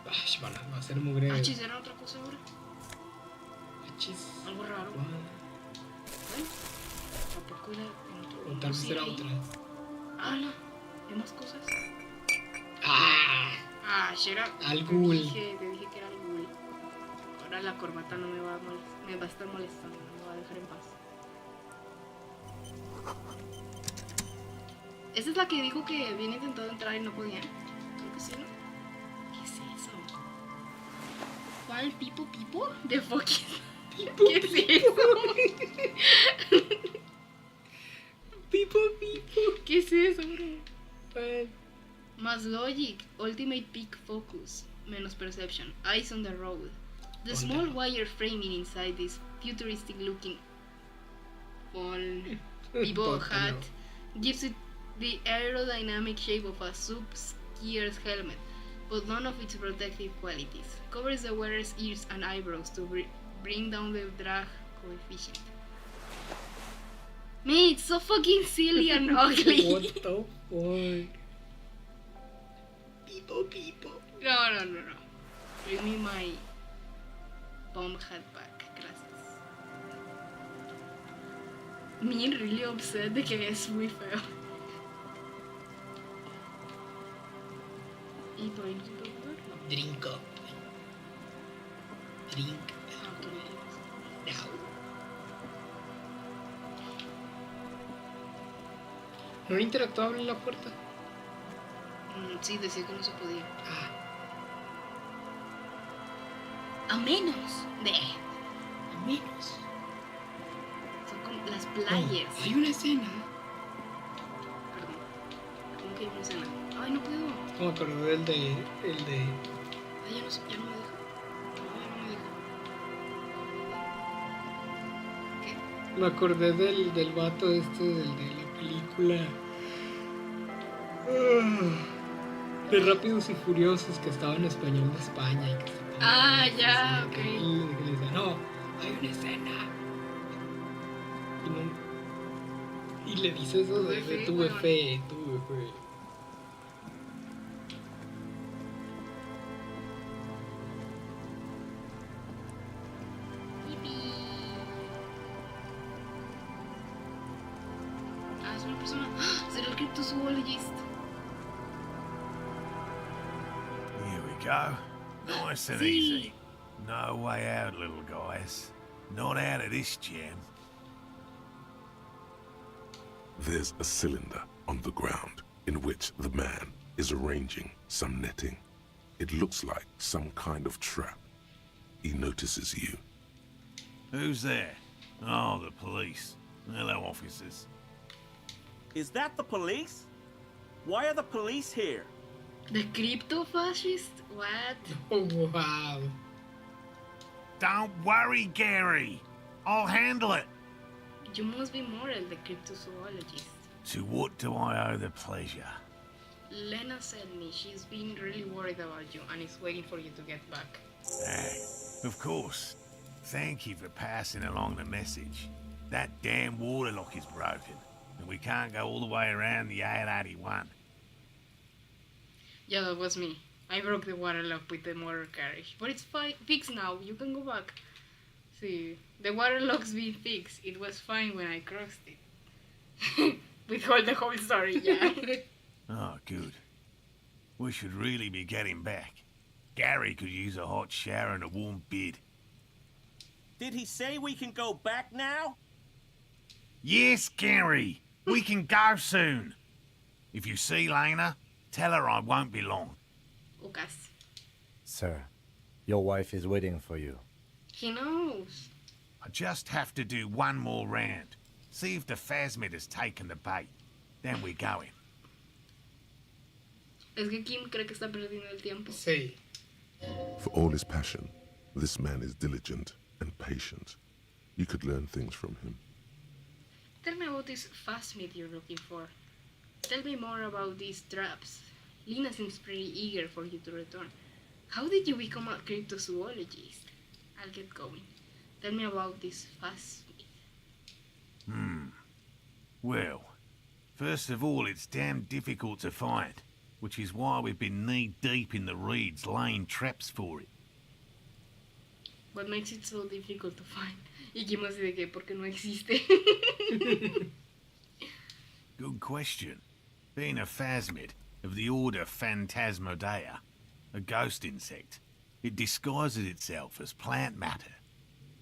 Ay, va a ser mugre. Ah, chis, era otra cosa ahora. Chis. Algo raro. Wow. ¿Eh? ¿A poco era en otro? O tal vez Sí, era ahí. otra. Ah, no. ¿Hay más cosas? Ah, Shera. al ghoul. Te dije que era el ghoul. Ahora la corbata no me va a estar molestando, no me va a dejar en paz. ¿Esa es la que dijo que habían intentado entrar y no podían? Creo que sí, ¿no? ¿Qué es eso? ¿Cuál Pipo? ¿De fuck? ¿Qué es eso? Pipo. ¿Qué es eso, bro? Más logic, ultimate peak focus, menos perception, eyes on the road. The small wire framing inside this futuristic looking Vivo hat gives it the aerodynamic shape of a sub-skier's helmet, but none of its protective qualities. Covers the wearer's ears and eyebrows to bring down the drag coefficient. Man, it's so fucking silly and ugly. What the fuck? People. No. Bring me my bomb hat back. Gracias. Me really upset de que es muy feo. ¿Y por ahí no puedo ver? No. Drink up. Drink Ah, ok, now. ¿No era interactuable en la puerta? Sí, decía que no se podía. Ah, A menos de... al menos. Son como las playas. Hay una escena. Perdón. ¿Cómo que hay una escena? Ay, no puedo. No me acordé del de. Ay, ya no me deja. ¿Qué? Me acordé del vato este, del de la película. De Rápidos y Furiosos, que estaba en español de España y que se Ah, ya, ok. y que le decía, no, hay una escena. Y le dice eso de tuve fe. Ah, es una persona. ¡Ah! Será el cryptozoologist. Here we go. Nice and easy. No way out, little guys. Not out of this jam. There's a cylinder on the ground in which the man is arranging some netting. It looks like some kind of trap. He notices you. Who's there? Oh, the police. Hello, officers. Is that the police? Why are the police here? The crypto fascist? What? Oh, wow. Don't worry, Gary. I'll handle it. You must be Morel, the cryptozoologist. To what do I owe the pleasure? Lena sent me. She's been really worried about you and is waiting for you to get back. Of course. Thank you for passing along the message. That damn water lock is broken, and we can't go all the way around the 881. Yeah, that was me. I broke the water lock with the motor carriage. But it's fine. Fixed now. You can go back. See, the water lock's been fixed. It was fine when I crossed it. We told the whole story, yeah. Oh, good. We should really be getting back. Gary could use a hot shower and a warm bed. Did he say we can go back now? Yes, Gary. We can go soon. If you see Lena, tell her I won't be long. Lucas. Sir, your wife is waiting for you. He knows. I just have to do one more round. See if the phasmid has taken the bait. Then we're going. Es que Kim cree que está perdiendo el tiempo. Sí. For all his passion, this man is diligent and patient. You could learn things from him. Tell me about this phasmid you're looking for. Tell me more about these traps. Lena seems pretty eager for you to return. How did you become a cryptozoologist? I'll get going. Tell me about this phasmid. Well, first of all, it's damn difficult to find, which is why we've been knee-deep in the reeds laying traps for it. What makes it so difficult to find? Y Kim así de que porque no existe. Good question. Being a phasmid of the order Phantasmodea, a ghost insect, it disguises itself as plant matter.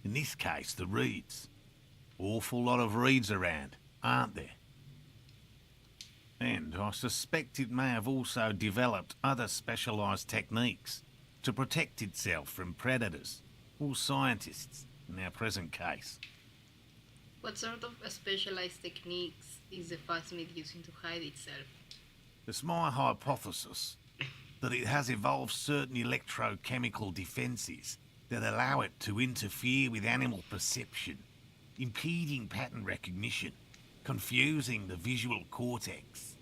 In this case, the reeds. Awful lot of reeds around, aren't there? And I suspect it may have also developed other specialised techniques to protect itself from predators or scientists in our present case. What sort of specialized techniques is the phasmid using to hide itself? It's my hypothesis that it has evolved certain electrochemical defences that allow it to interfere with animal perception, impeding pattern recognition, confusing the visual cortex.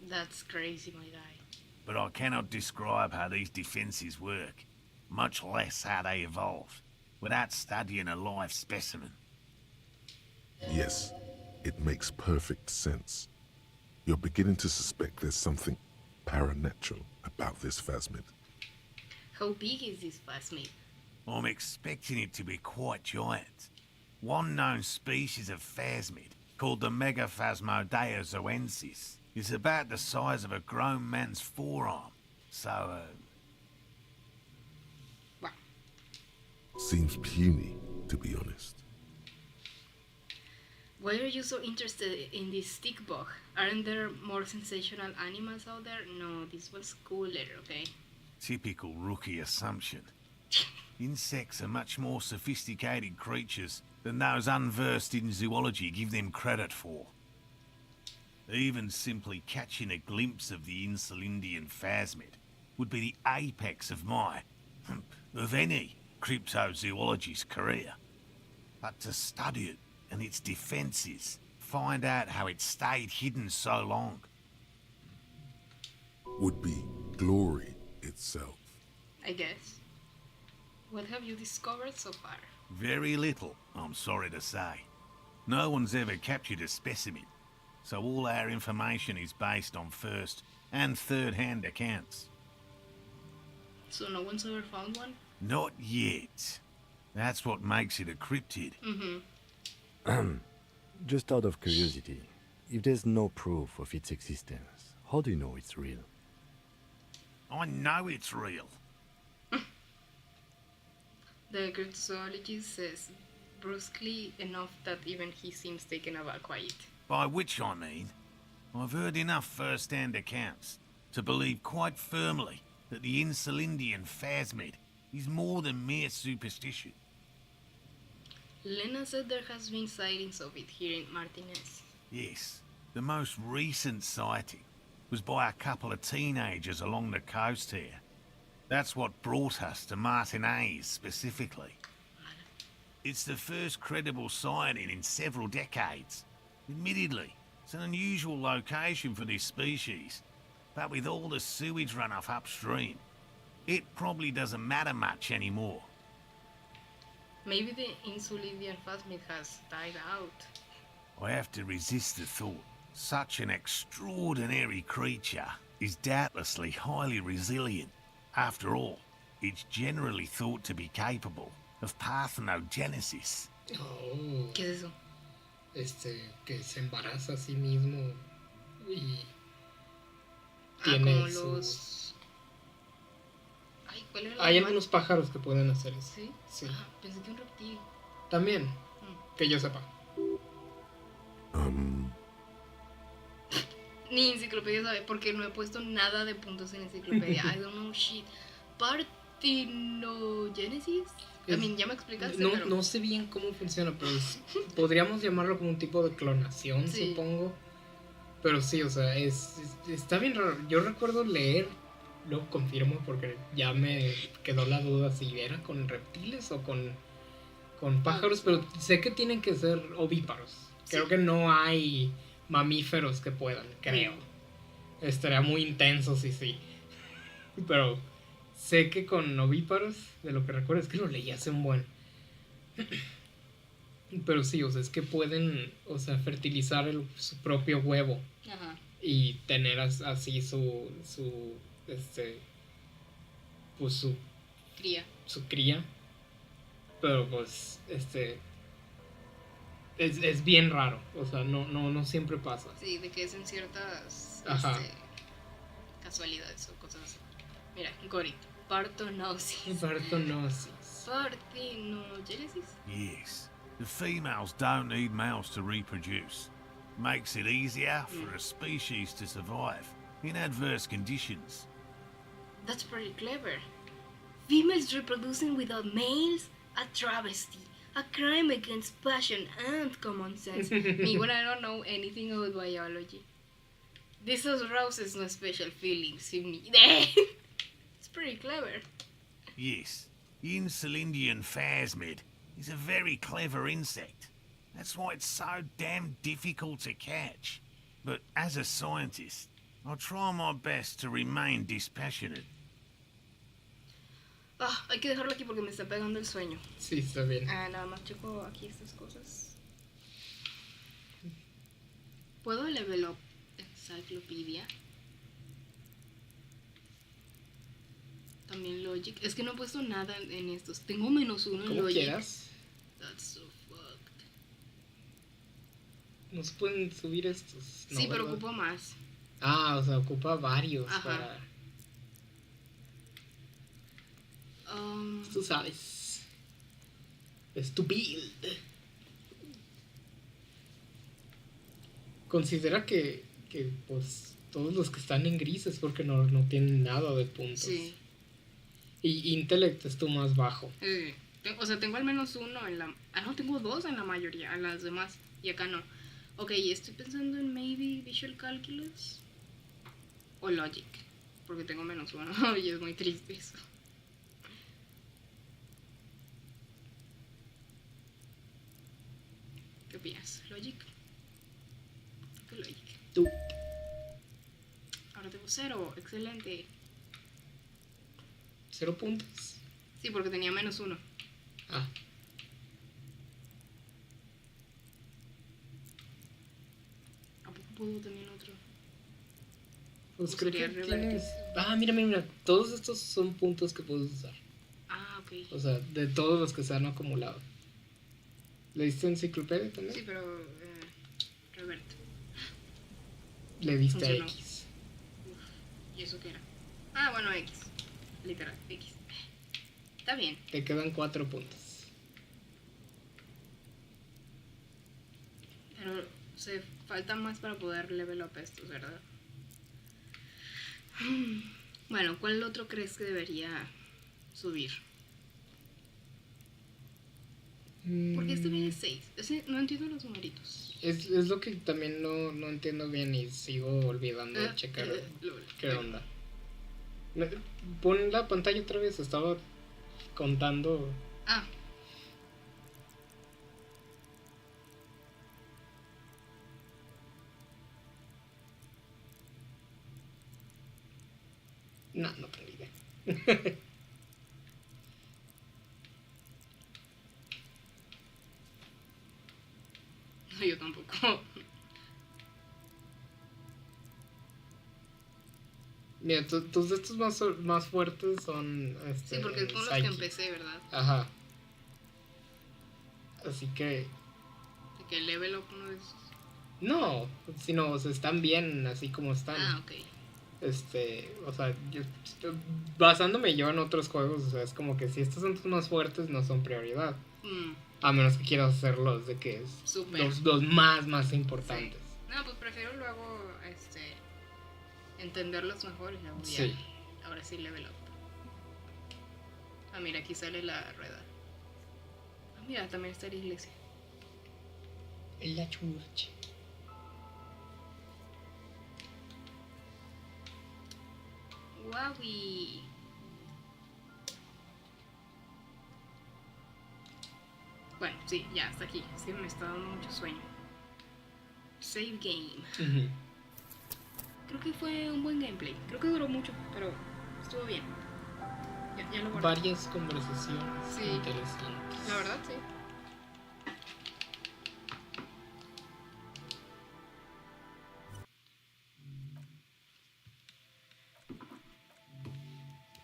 That's crazy, my guy. But I cannot describe how these defences work, much less how they evolved, without studying a live specimen. Yes, It makes perfect sense. You're beginning to suspect there's something paranatural about this phasmid. How big is this phasmid? I'm expecting it to be quite giant. One known species of phasmid, called the Megaphasmodea zoensis, is about the size of a grown man's forearm. So, Seems puny, to be honest. Why are you so interested in this stick bug? Aren't there more sensational animals out there? No, this was cooler, okay? typical rookie assumption. Insects are much more sophisticated creatures than those unversed in zoology give them credit for. Even simply catching a glimpse of the Insulindian phasmid would be the apex of of any cryptozoologist's career. But to study it and its defenses, find out how it stayed hidden so long, would be glory itself. I guess. What have you discovered so far? Very little, I'm sorry to say. No one's ever captured a specimen, so all our information is based on first and third-hand accounts. So no one's ever found one? Not yet. That's what makes it a cryptid. Just out of curiosity, if there's no proof of its existence, how do you know it's real? I know it's real. The cryptozoologist says brusquely enough that even he seems taken aback by it. By which I mean, I've heard enough first-hand accounts to believe quite firmly that the Insulindian phasmid is more than mere superstition. Lena said there has been sightings of it here in Martinez. Yes, the most recent sighting was by a couple of teenagers along the coast here. That's what brought us to Martinez specifically. It's the first credible sighting in several decades. Admittedly, it's an unusual location for this species, but with all the sewage runoff upstream, it probably doesn't matter much anymore. Maybe the Insulindian phasmid has died out. I have to resist the thought. Such an extraordinary creature is doubtlessly highly resilient. After all, it's generally thought to be capable of parthenogenesis. Oh. ¿Qué es eso? Que se embaraza a sí mismo y como tiene los... Ay, ¿cuál era el Hay animal? algunos pájaros que pueden hacer eso. ¿Sí? Sí. Ah, pensé que un reptil. También, que yo sepa. Ni enciclopedia sabe, porque no he puesto nada de puntos en enciclopedia. I don't know shit. Parthenogenesis. I mean, ya me explicaste, No, pero... no sé bien cómo funciona, pero podríamos llamarlo como un tipo de clonación, Sí. supongo. Pero sí, o sea, está bien raro. Yo recuerdo leer, lo confirmo porque ya me quedó la duda si era con reptiles o con pájaros, pero sé que tienen que ser ovíparos. Creo que no hay mamíferos que puedan, creo. Estaría muy intenso, sí. Pero sé que con ovíparos, de lo que recuerdo es que lo leí hace un buen. Pero sí, o sea, es que pueden, o sea, fertilizar su propio huevo. Ajá. Y tener así pues su cría. Pero pues, es bien raro, o sea, no siempre pasa. Sí, de que es en ciertas casualidades o cosas así. Mira, Gorit. Parthenogenesis. Parthenogenesis. Yes, the females don't need males to reproduce. Makes it easier for a species to survive in adverse conditions. That's pretty clever. Females reproducing without males? A travesty. A crime against passion and common sense. Me when I don't know anything about biology. This arouses no special feelings in me. It's pretty clever. Yes, the Insulindian phasmid is a very clever insect. That's why it's so damn difficult to catch. But as a scientist, I'll try my best to remain dispassionate. Hay que dejarlo aquí porque me está pegando el sueño. Sí, está bien. Nada más checo aquí estas cosas. ¿Puedo level up Encyclopedia? También Logic. Es que no he puesto nada en estos. Tengo -1 en Como Logic. quieras. That's so fucked. No se pueden subir estos. No, Sí, pero ¿verdad? ocupo más. Ah, o sea, ocupa varios. Ajá. Para... Tú sabes. Es tu build. Considera que pues todos los que están en gris es porque no tienen nada de puntos. Sí. Y Intellect es tu más bajo. O sea, tengo al menos 1 en la... Ah, no, tengo 2 en la mayoría, en las demás. Y acá no. Ok, estoy pensando en maybe Visual Calculus o Logic, porque tengo -1 y es muy triste eso. ¿Qué opinas? ¿Logic? ¿Qué Logic? Tú. Ahora tengo 0, excelente. 0 puntos. Sí, porque tenía -1. Ah. ¿A poco puedo también otro? Pues ¿O creo sería que al revés? tienes... Ah, mira. Todos estos son puntos que puedes usar. Ah, ok. O sea, de todos los que se han acumulado. ¿Le diste enciclopedia también? Sí, pero... Revert. Le diste Funcionó. a X. ¿Y eso qué era? Ah, bueno, X. Literal, X. Está bien. Te quedan 4 puntos. Pero se falta más para poder level up estos, ¿verdad? Bueno, ¿cuál otro crees que debería subir? Porque este viene 6. No entiendo los numeritos. Es lo que también no entiendo bien y sigo olvidando de checar qué onda. Pon la pantalla otra vez, estaba contando. Ah. No tengo idea. No, yo tampoco. Mira, tus de estos más fuertes son... Sí, porque es con los que empecé, ¿verdad? Ajá. Así que... De que el level up no es... No, sino, o sea, están bien así como están. Ah, ok. O sea, basándome yo en otros juegos, o sea, es como que si estos son tus más fuertes, no son prioridad. A menos que quieras hacerlos de que es los más importantes. Sí. No, pues prefiero luego, entenderlos mejor y luego Sí. ya, ahora sí level up. Ah, mira, aquí sale la rueda. Ah, mira, también está la iglesia. En la church. Wowie. Bueno, sí, ya, hasta aquí. Es que me está dando mucho sueño. Save game. Creo que fue un buen gameplay. Creo que duró mucho, pero estuvo bien. Ya lo guardé. Varias conversaciones interesantes. La verdad, sí.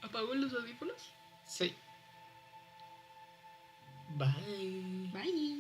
¿Apago los audífonos? Sí. Bye. Bye.